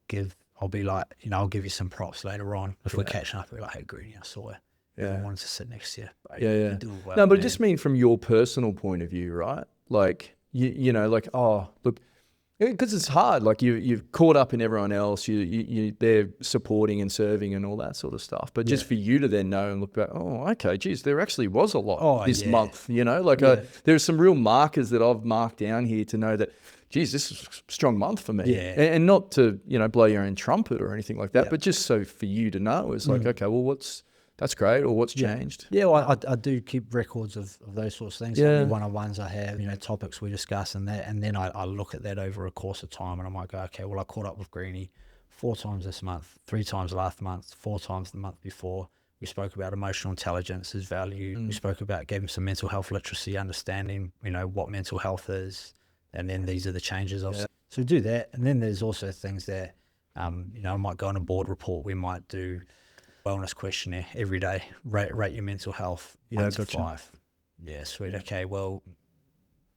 B: be like, I'll give you some props later on if we're catching up. I'll be like, hey, Greeny, I saw it. I wanted to sit next to you. But you do well,
A: no, but
B: man.
A: I just mean from your personal point of view, right? Like, like, oh, look, because it's hard. Like you've caught up in everyone else. They're supporting and serving and all that sort of stuff. But just for you to then know and look back, oh, okay, geez, there actually was a lot this month. There's some real markers that I've marked down here to know that, geez, this is a strong month for me.
B: Yeah.
A: And not to blow your own trumpet or anything like that, but just so for you to know, it's like, okay, well, that's great, or what's changed?
B: Yeah, well, I do keep records of those sorts of things.
A: Yeah.
B: Like one-on-ones I have, topics we discuss and that, and then I look at that over a course of time, and I might go, okay, well, I caught up with Greeny 4 times this month, 3 times last month, 4 times the month before. We spoke about emotional intelligence, his value. We spoke about, gave him some mental health literacy, understanding, what mental health is, and then these are the changes. So do that, and then there's also things that, I might go on a board report. We might do wellness questionnaire every day. Rate your mental health 1 to 5. Yeah, sweet. Okay, well,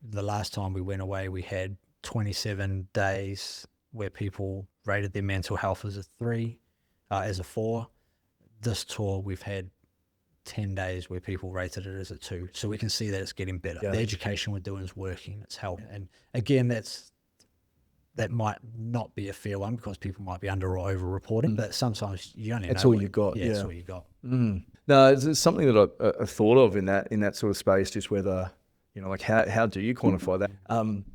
B: the last time we went away, we had 27 days where people rated their mental health as a 3, as a 4. This tour, we've had 10 days where people rated it as a 2. So we can see that it's getting better. The education we're doing is working. It's helping. And again, that might not be a fair one because people might be under or over reporting, but sometimes you only
A: That's
B: know
A: all you got.
B: Yeah, that's all you got.
A: No, it's something that I thought of in that sort of space, just whether, like how do you quantify that?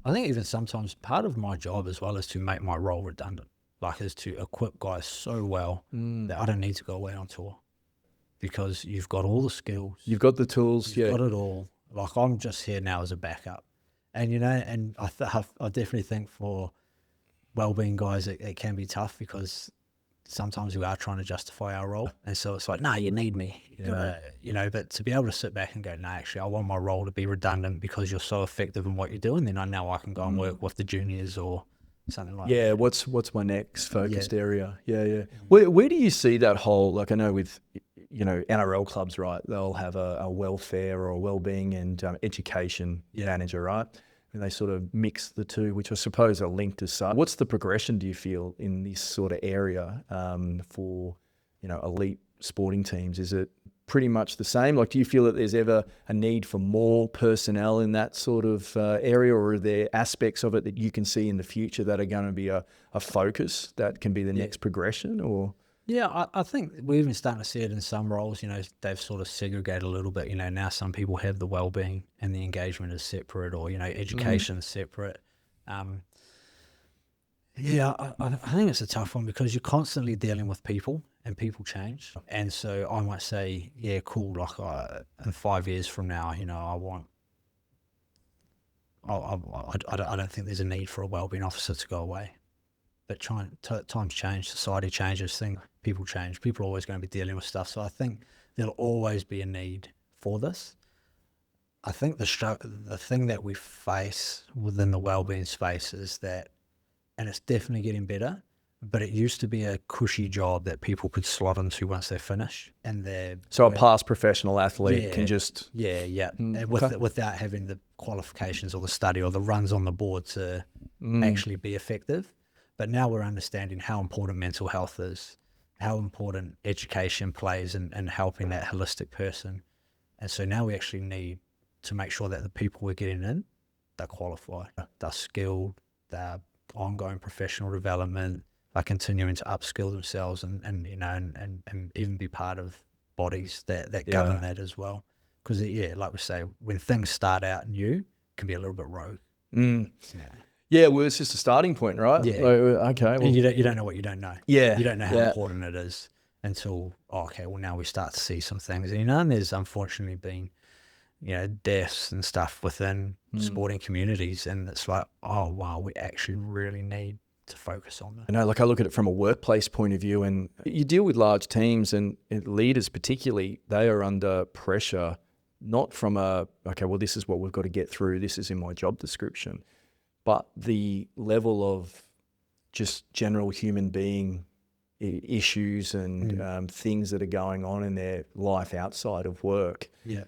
B: I think even sometimes part of my job as well is to make my role redundant, like is to equip guys so well that I don't need to go away on tour because you've got all the skills.
A: You've got the tools.
B: You've got it all. Like I'm just here now as a backup. And, and I definitely think for wellbeing guys, it can be tough because sometimes we are trying to justify our role. And so it's like, no, you need me, but to be able to sit back and go, no, actually, I want my role to be redundant because you're so effective in what you're doing. Then I know I can go and work with the juniors or something like that.
A: Yeah. What's my next focused area? Yeah. Where do you see that whole, like I know with, NRL clubs, right? They'll have a welfare or a wellbeing and education manager, right? And they sort of mix the two, which I suppose are linked as such. What's the progression, do you feel, in this sort of area for, elite sporting teams? Is it pretty much the same? Like, do you feel that there's ever a need for more personnel in that sort of area, or are there aspects of it that you can see in the future that are going to be a focus that can be the next progression? Or
B: Yeah, I think we're even starting to see it in some roles. They've sort of segregated a little bit. Now some people have the wellbeing and the engagement as separate, or education is separate. I think it's a tough one because you're constantly dealing with people and people change. And so I might say, yeah, cool. Like in 5 years from now, I don't think there's a need for a wellbeing officer to go away. But times change, society changes, people change. People are always going to be dealing with stuff. So I think there'll always be a need for this. I think the thing that we face within the wellbeing space is that, and it's definitely getting better, but it used to be a cushy job that people could slot into once they're finished.
A: So a past professional athlete can just...
B: And without having the qualifications or the study or the runs on the board to actually be effective. But now we're understanding how important mental health is, how important education plays in helping that holistic person. And so now we actually need to make sure that the people we're getting in, they're qualified, they're skilled, they're ongoing professional development, they're continuing to upskill themselves and even be part of bodies that govern that as well. Because, like we say, when things start out new, it can be a little bit rogue.
A: Yeah, well, it's just a starting point, right?
B: Yeah.
A: Okay. Well,
B: and you don't know what you don't know.
A: Yeah.
B: You don't know how important it is until, now we start to see some things. And there's unfortunately been, deaths and stuff within sporting communities. And it's like, oh, wow, we actually really need to focus on that.
A: I look at it from a workplace point of view, and you deal with large teams and leaders particularly, they are under pressure, not from this is what we've got to get through, this is in my job description. But the level of just general human being, issues and things that are going on in their life outside of work.
B: Yeah.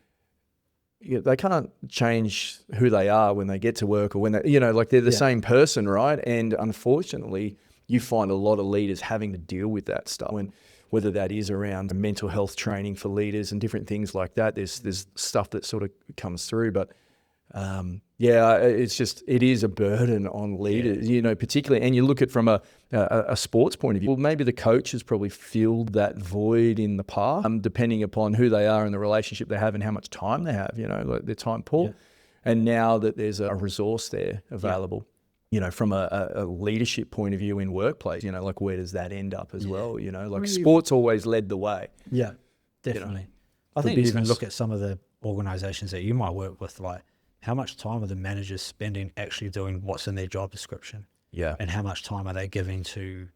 A: They can't change who they are when they get to work or when they, like they're the same person, right? And unfortunately, you find a lot of leaders having to deal with that stuff. Whether that is around mental health training for leaders and different things like that, there's stuff that sort of comes through. But it is a burden on leaders, particularly. And you look at from a sports point of view. Well, maybe the coach has probably filled that void in the past, depending upon who they are and the relationship they have and how much time they have. Like their time poor. Yeah. And now that there's a resource there available. From a leadership point of view in workplace, like where does that end up as well? Like sports always led the way.
B: Yeah, definitely. I think you even look at some of the organisations that you might work with, like how much time are the managers spending actually doing what's in their job description?
A: Yeah.
B: And how much time are they giving to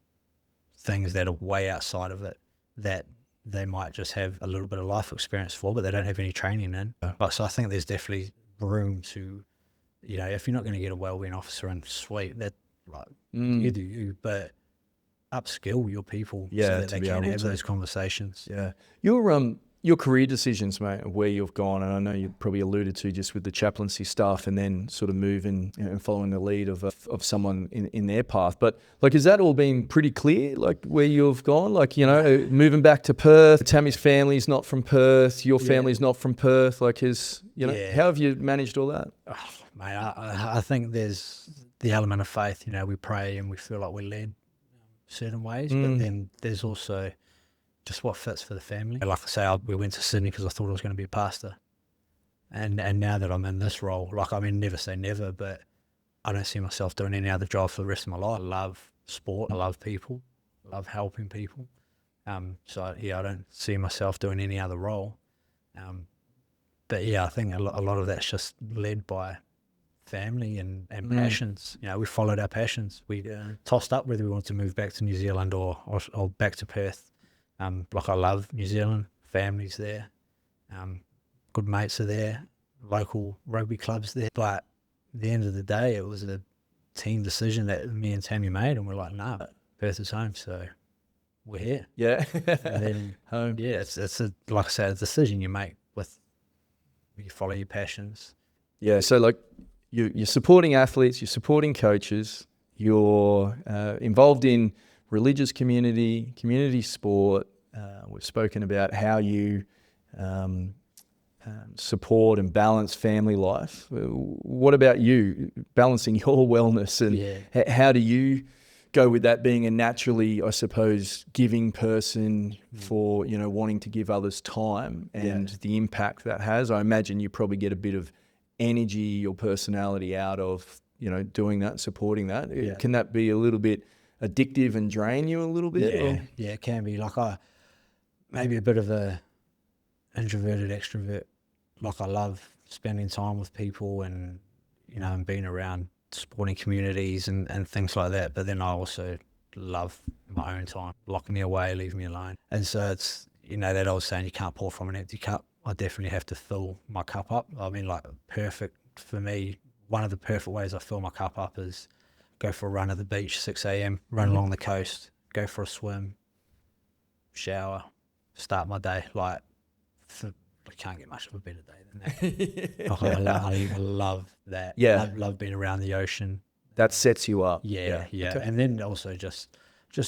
B: things that are way outside of it that they might just have a little bit of life experience for, but they don't have any training in. Yeah. So I think there's definitely room to, if you're not going to get a wellbeing officer in, sweet, that you do you, but upskill your people so that they can have those conversations.
A: Yeah. Your career decisions, mate, of where you've gone, and I know you probably alluded to just with the chaplaincy stuff and then sort of moving and following the lead of someone in their path. But like, has that all been pretty clear, like where you've gone? Like, moving back to Perth, Tammy's family's not from Perth, your family's not from Perth. Like, how have you managed all that?
B: Oh, mate, I think there's the element of faith. We pray and we feel like we're led certain ways, but then there's also just what fits for the family. Like I say, we went to Sydney because I thought I was going to be a pastor. And now that I'm in this role, never say never, but I don't see myself doing any other job for the rest of my life. I love sport. I love people. I love helping people. I don't see myself doing any other role. But I think a lot of that's just led by family and passions. We followed our passions. We tossed up whether we wanted to move back to New Zealand or back to Perth. I love New Zealand, families there, good mates are there, local rugby clubs there. But at the end of the day, it was a team decision that me and Tammy made, and we're like, nah, Perth is home, so we're here.
A: Yeah.
B: And then
A: home.
B: Yeah, it's like I said, a decision you make you follow your passions.
A: Yeah, so like you're supporting athletes, you're supporting coaches, you're involved in religious community sport. We've spoken about how you support and balance family life. What about you, balancing your wellness and how do you go with that, being a naturally, I suppose, giving person for, wanting to give others time and the impact that has? I imagine you probably get a bit of energy or personality out of, doing that, supporting that. Yeah. Can that be a little bit addictive and drain you a little bit?
B: Yeah, it can be. Like maybe a bit of a introverted extrovert. Like I love spending time with people and and being around sporting communities and things like that. But then I also love my own time. Lock me away, leave me alone. And so it's that old saying, you can't pour from an empty cup. I definitely have to fill my cup up. Perfect for me. One of the perfect ways I fill my cup up is go for a run at the beach, 6 a.m., run along the coast, go for a swim, shower, start my day. I can't get much of a better day than that. I love that.
A: Yeah.
B: I love being around the ocean.
A: That sets you up.
B: Yeah. Okay. And then also just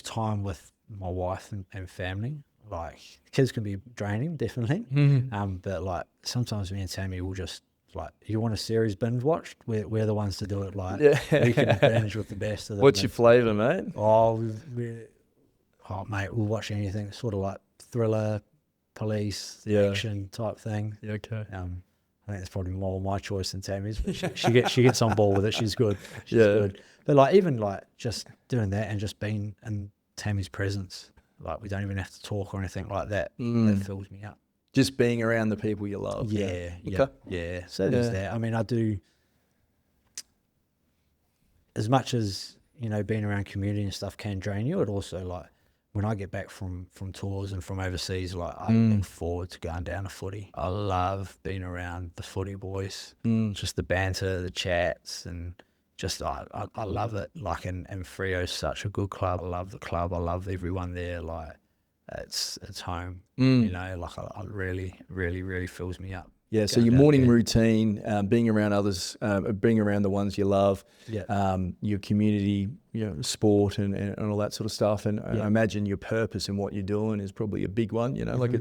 B: time with my wife and family. Kids can be draining, definitely. But sometimes me and Tammy will just, you want a series binge watched? We're the ones to do it. We can binge with the best of them.
A: What's your flavour, mate?
B: Mate, we'll watch anything sort of like thriller, police, action type thing.
A: Yeah, okay.
B: I think it's probably more my choice than Tammy's, but she gets on board with it. She's good. She's good. But even just doing that and just being in Tammy's presence, we don't even have to talk or anything like that. That fills me up.
A: Just being around the people you love.
B: Yeah. So there's that. I do, as much as, being around community and stuff can drain you, it also when I get back from tours and from overseas, I look forward to going down to footy. I love being around the footy boys, just the banter, the chats, and just I love it. Like, and Freo's such a good club. I love the club. I love everyone there. Like, it's home. You know, like I really, really, really fills me up.
A: Yeah, so your morning routine, being around others, being around the ones you love, your community, sport and all that sort of stuff. And I imagine your purpose in what you're doing is probably a big one. Like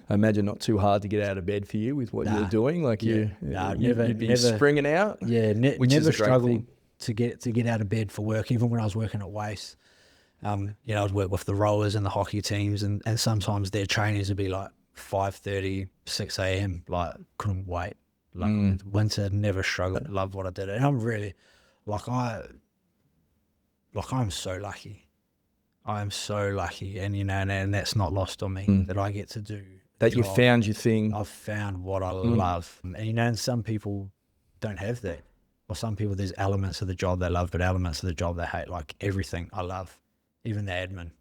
A: I imagine not too hard to get out of bed for you with what you're doing. Like you'd be springing out.
B: Yeah,
A: which
B: never
A: is a great
B: struggled
A: thing.
B: to get out of bed for work, even when I was working at Waste. I'd work with the rowers and the hockey teams, and sometimes their trainings would be like 5:30, 6 a.m. Like, couldn't wait. Like, winter, never struggled. Loved what I did, and I'm really, I'm so lucky. I am so lucky, and and that's not lost on me that I get to do
A: that. You found your thing.
B: I've found what I love, and and some people don't have that, or some people, there's elements of the job they love, but elements of the job they hate. Like, everything I love, even the admin.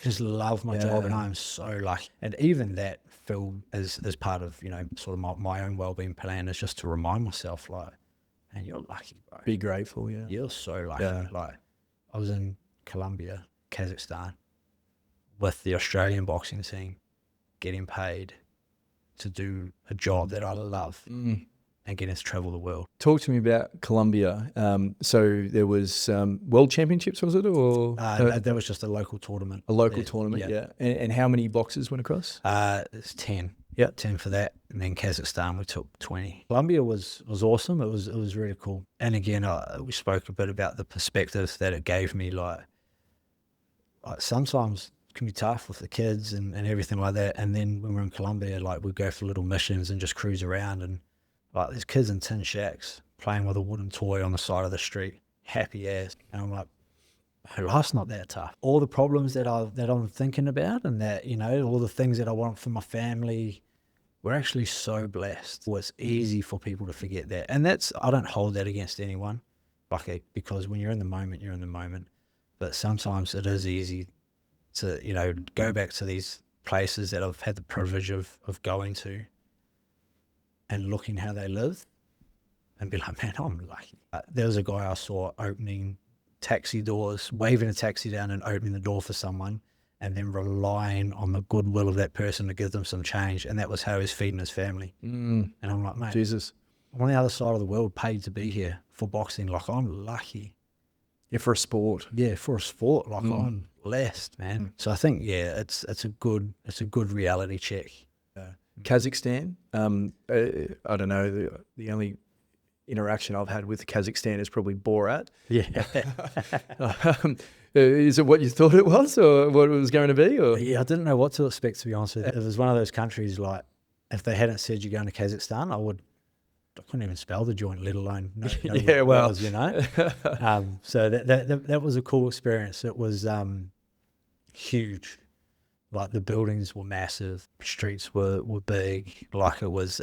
B: Just love my job, and I'm so lucky. And even that, Phil, as part of sort of my own wellbeing plan, is just to remind myself, like, man, you're lucky, bro.
A: Be grateful. Yeah,
B: you're so lucky. Like, I was in Colombia, Kazakhstan, with the Australian boxing team, getting paid to do a job that I love. And getting to travel the world.
A: Talk to me about Colombia. So there was World Championships, was it? Or
B: that was just a local tournament.
A: A local tournament, yeah. And how many boxers went across?
B: It's 10. Yeah, 10 for that. And then Kazakhstan, we took 20. Colombia was awesome. It was really cool. And again, we spoke a bit about the perspective that it gave me. Like sometimes it can be tough with the kids and everything like that. And then when we're in Colombia, like, we'd go for little missions and just cruise around, and like, there's kids in tin shacks playing with a wooden toy on the side of the street, happy as. And I'm like, life's not that tough. All the problems that I'm thinking about, and that, all the things that I want for my family, we're actually so blessed. Well, it's easy for people to forget that. And I don't hold that against anyone, because when you're in the moment, you're in the moment. But sometimes it is easy to, go back to these places that I've had the privilege of going to, and looking how they live, and be like, man, I'm lucky. There was a guy I saw opening taxi doors, waving a taxi down and opening the door for someone, and then relying on the goodwill of that person to give them some change. And that was how he's feeding his family. And I'm like, mate,
A: Jesus,
B: I'm on the other side of the world, paid to be here for boxing. Like, I'm lucky.
A: Yeah, for a sport.
B: Yeah, for a sport. Like, I'm blessed, man. So I think, it's a good reality check.
A: Kazakhstan, I don't know, the only interaction I've had with Kazakhstan is probably Borat.
B: Yeah.
A: Is it what you thought it was, or what it was going to be? Or?
B: Yeah, I didn't know what to expect, to be honest with you. It was one of those countries, like, if they hadn't said you're going to Kazakhstan, I couldn't even spell the joint, let alone know
A: yeah,
B: what it was, so that was a cool experience. It was huge. Like, the buildings were massive, streets were big. Like, it was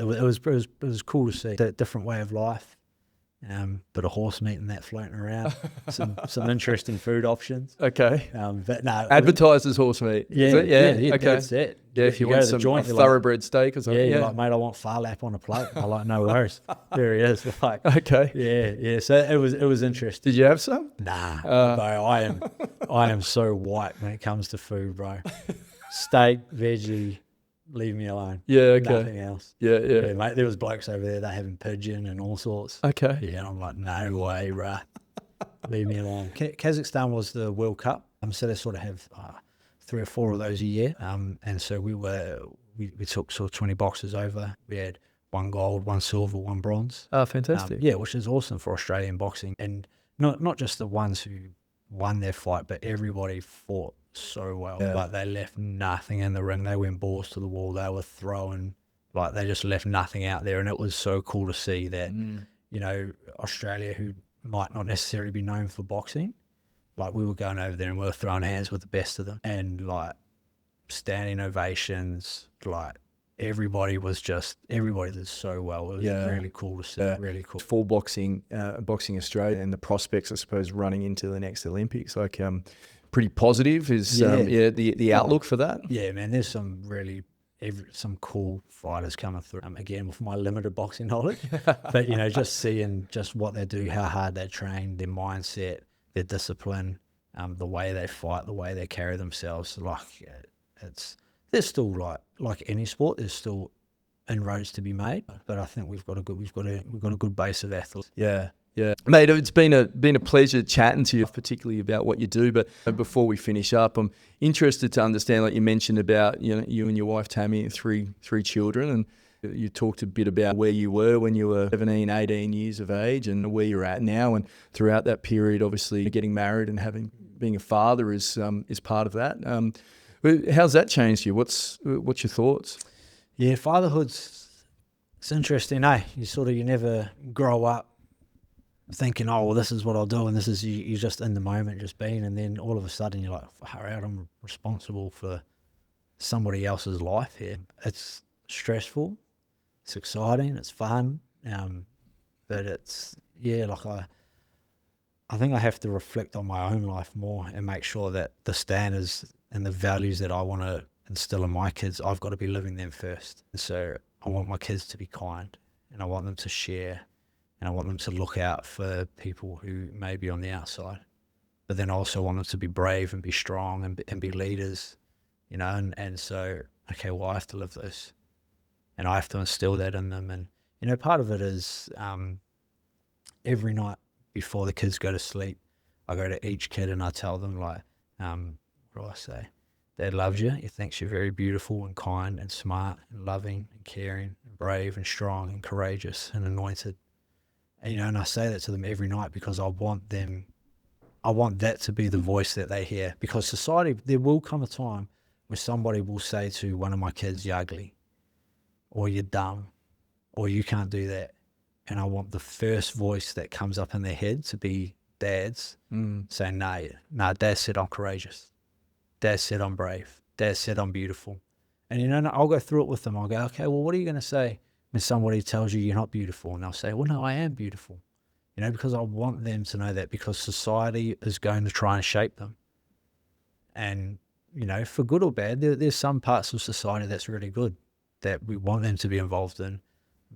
B: cool to see a different way of life. Bit of horse meat and that floating around. some interesting food options.
A: Okay.
B: But no,
A: advertised as horse meat.
B: Yeah,
A: okay.
B: That's it.
A: Yeah, if you want some thoroughbred steak or something.
B: Yeah, like, mate, I want far lap on a plate. I like, no worries. There he is. Like,
A: okay.
B: Yeah. So it was interesting.
A: Did you have some?
B: Nah, bro. I am so white when it comes to food, bro. Steak, veggie, leave me alone.
A: Yeah, okay.
B: Nothing else.
A: Yeah,
B: mate, there was blokes over there, they're having pigeon and all sorts.
A: Okay.
B: Yeah, and I'm like, no way, bruh. Leave me alone. Kazakhstan was the World Cup. So they sort of have 3 or 4 of those a year. And so we took sort of 20 boxes over. We had 1 gold, 1 silver, 1 bronze.
A: Oh, fantastic.
B: Yeah, which is awesome for Australian boxing. And not just the ones who won their fight, but everybody fought so well.
A: Yeah.
B: Like, they left nothing in the ring. They went balls to the wall. They were throwing, like, they just left nothing out there. And it was so cool to see that, Australia, who might not necessarily be known for boxing, like, we were going over there and we were throwing hands with the best of them, and, like, standing ovations. Like, everybody did so well. It was really cool to see. Really cool.
A: For boxing Australia, and the prospects, I suppose, running into the next Olympics, pretty positive is the outlook for that.
B: Yeah, man, there's some some cool fighters coming through. Again, with my limited boxing knowledge, but just seeing just what they do, how hard they train, their mindset, their discipline, the way they fight, the way they carry themselves. There's still like any sport, there's still inroads to be made, but I think we've got a good base of athletes.
A: Yeah. Yeah, mate, it's been a pleasure chatting to you, particularly about what you do. But before we finish up, I'm interested to understand, like you mentioned about you and your wife Tammy and three children, and you talked a bit about where you were when you were 17, 18 years of age, and where you're at now. And throughout that period, obviously, getting married and being a father is part of that. How's that changed you? What's your thoughts?
B: Yeah, it's interesting, eh? You never grow up thinking, oh, well, this is what I'll do, and this is you're just in the moment, just being, and then all of a sudden you're like, far out, I'm responsible for somebody else's life here. It's stressful, it's exciting, it's fun, but it's I think I have to reflect on my own life more and make sure that the standards and the values that I want to instill in my kids, I've got to be living them first. And so I want my kids to be kind, and I want them to share, and I want them to look out for people who may be on the outside. But then I also want them to be brave and be strong and be leaders, and so, okay, well, I have to live this, and I have to instill that in them. And, part of it is every night before the kids go to sleep, I go to each kid and I tell them, what do I say? Dad loves you. He thinks you're very beautiful and kind and smart and loving and caring and brave and strong and courageous and anointed. And I say that to them every night because I want that to be the voice that they hear. Because society, there will come a time where somebody will say to one of my kids, you're ugly, or you're dumb, or you can't do that. And I want the first voice that comes up in their head to be Dad's, saying, no, Dad said I'm courageous. Dad said I'm brave. Dad said I'm beautiful. And, I'll go through it with them. I'll go, okay, well, what are you going to say when somebody tells you you're not beautiful? And they'll say, well, no, I am beautiful. Because I want them to know that, because society is going to try and shape them. And, for good or bad, there's some parts of society that's really good that we want them to be involved in.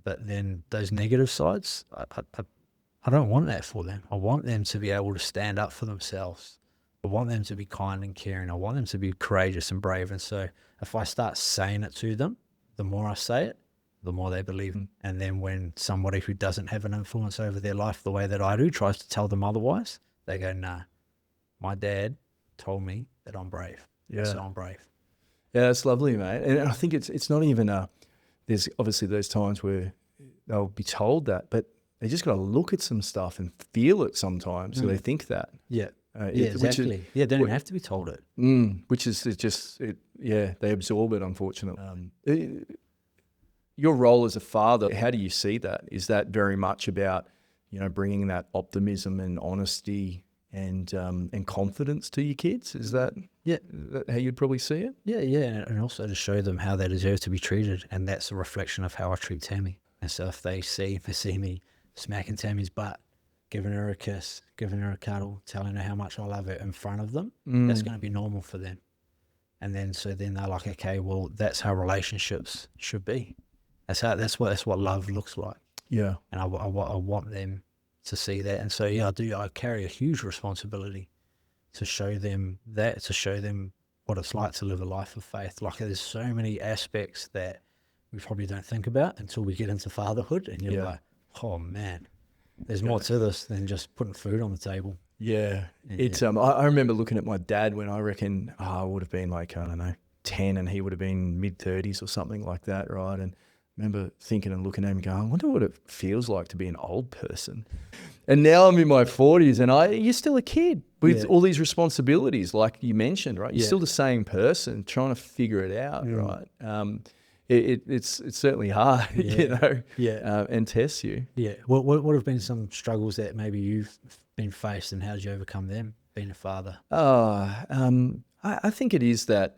B: But then those negative sides, I don't want that for them. I want them to be able to stand up for themselves. I want them to be kind and caring. I want them to be courageous and brave. And so if I start saying it to them, the more I say it, the more they believe it. And then when somebody who doesn't have an influence over their life the way that I do tries to tell them otherwise, they go, nah, my dad told me that I'm brave. Yeah. So I'm brave.
A: Yeah, that's lovely, mate. And I think it's not even there's obviously those times where they'll be told that, but they just got to look at some stuff and feel it sometimes. So they think that.
B: Yeah. Exactly. They don't even have to be told it.
A: Which is they absorb it, unfortunately. Your role as a father, how do you see that? Is that very much about, bringing that optimism and honesty and confidence to your kids? Is that how you'd probably see it?
B: Yeah, and also to show them how they deserve to be treated, and that's a reflection of how I treat Tammy. And so if they see me smacking Tammy's butt, giving her a kiss, giving her a cuddle, telling her how much I love her in front of them, that's going to be normal for them. And then they're like, okay, well, that's how relationships should be. That's what love looks like.
A: Yeah.
B: And I want them to see that. And so, I carry a huge responsibility to show them that, to show them what it's like to live a life of faith. Like, there's so many aspects that we probably don't think about until we get into fatherhood, and you're like, oh man, there's more to this than just putting food on the table.
A: Yeah. It's I remember looking at my dad when I reckon I would have been like, I don't know, 10, and he would have been mid-30s or something like that, right? And I remember thinking and looking at him and going, I wonder what it feels like to be an old person. And now I'm in my 40s, and you're still a kid with all these responsibilities, like you mentioned, right? You're still the same person trying to figure it out, right? It's certainly hard, and tests you.
B: Yeah. What have been some struggles that maybe you've been faced, and how did you overcome them, being a father?
A: I think it is that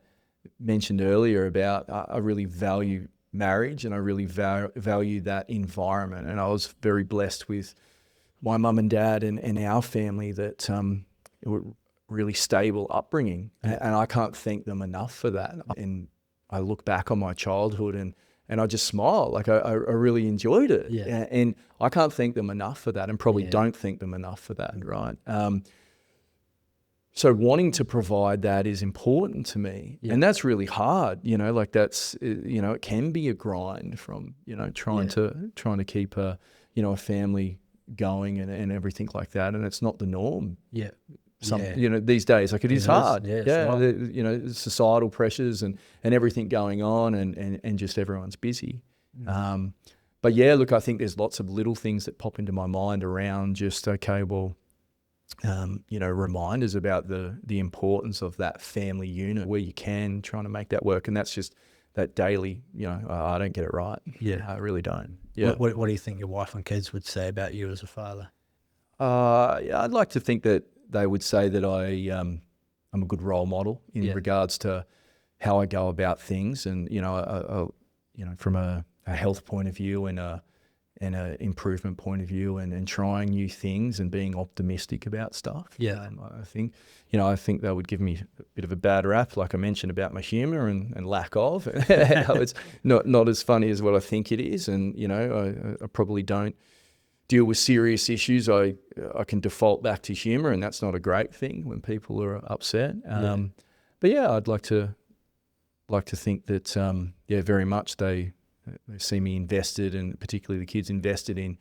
A: mentioned earlier about I really value marriage, and I really value that environment. And I was very blessed with my mum and dad and our family that were really stable upbringing, and I can't thank them enough for that. And I look back on my childhood and I just smile. Like I really enjoyed it.
B: Yeah.
A: And I can't thank them enough for that, and probably don't thank them enough for that, right? So wanting to provide that is important to me.
B: Yeah.
A: And that's really hard, like that's, it can be a grind from, trying to keep a family going and everything like that. And it's not the norm.
B: Yeah.
A: These days, like it is hard.
B: Right.
A: Societal pressures and everything going on and just everyone's busy. But yeah, look, I think there's lots of little things that pop into my mind around just, okay, well, reminders about the importance of that family unit where you can, trying to make that work. And that's just that daily, I don't get it right.
B: Yeah.
A: I really don't. Yeah.
B: What do you think your wife and kids would say about you as a father?
A: I'd like to think that they would say that I'm a good role model in regards to how I go about things, and from a health point of view and a improvement point of view, and trying new things and being optimistic about stuff.
B: Yeah.
A: I think they would give me a bit of a bad rap, like I mentioned about my humour and lack of. It's not as funny as what I think it is, and I probably don't deal with serious issues. I can default back to humour, and that's not a great thing when people are upset. But yeah, I'd like to think that very much they see me invested, and particularly the kids invested in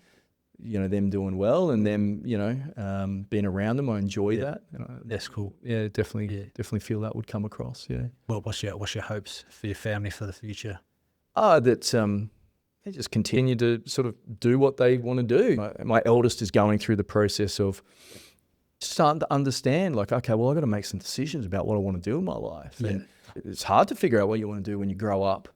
A: them doing well, and them being around them. I enjoy that.
B: That's cool.
A: Yeah, definitely feel that would come across. Yeah.
B: Well, what's your hopes for your family for the future?
A: That they just continue to sort of do what they want to do. My eldest is going through the process of starting to understand, like, okay, well, I've got to make some decisions about what I want to do in my life.
B: Yeah.
A: And it's hard to figure out what you want to do when you grow up.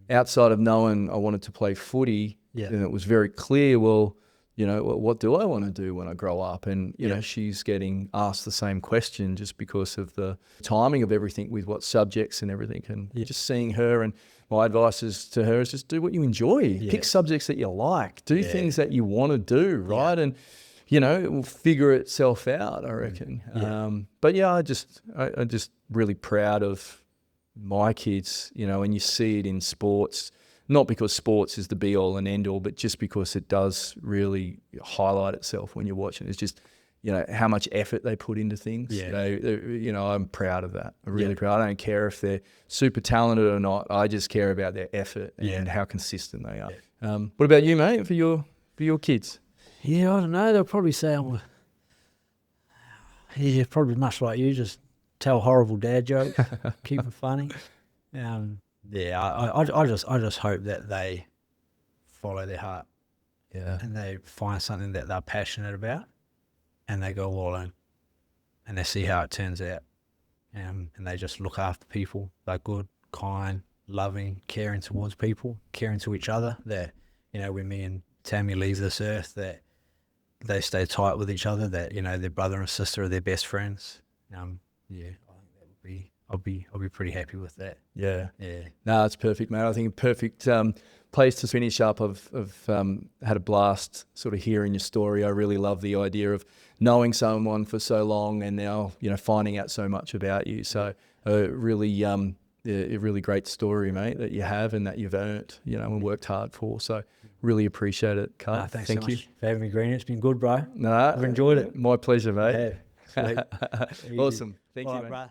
A: Outside of knowing I wanted to play footy, and it was very clear, well, what do I want to do when I grow up? And, she's getting asked the same question just because of the timing of everything with what subjects and everything. And just seeing her, and my advice to her is just do what you enjoy. Pick subjects that you like. Do things that you want to do, right? And, it will figure itself out, I reckon. But yeah, I'm just really proud of my kids, and you see it in sports, not because sports is the be all and end all, but just because it does really highlight itself when you're watching. It's just, how much effort they put into things. I'm proud of that. I'm really proud. I don't care if they're super talented or not. I just care about their effort and how consistent they are. What about you, mate, for your kids?
B: Yeah, I don't know. They'll probably say probably much like you, just tell horrible dad jokes, keep it funny. I just hope that they follow their heart, and they find something that they're passionate about, and they go all in, and they see how it turns out, and they just look after people. They're good, kind, loving, caring towards people, caring to each other. That when me and Tammy leave this earth, that they stay tight with each other. That their brother and sister are their best friends. I think that would be. I'll be pretty happy with that. Yeah.
A: No, it's perfect, mate. I think a perfect place to finish up. I've had a blast sort of hearing your story. I really love the idea of knowing someone for so long and now finding out so much about you. So a really great story, mate, that you have and that you've earned, and worked hard for. So really appreciate it, Karl.
B: Thanks
A: Thank
B: so
A: you
B: much for having me, Green. It's been good, bro.
A: No,
B: I've enjoyed it.
A: My pleasure, mate.
B: Yeah.
A: Awesome. Thank you, mate.
B: Bro.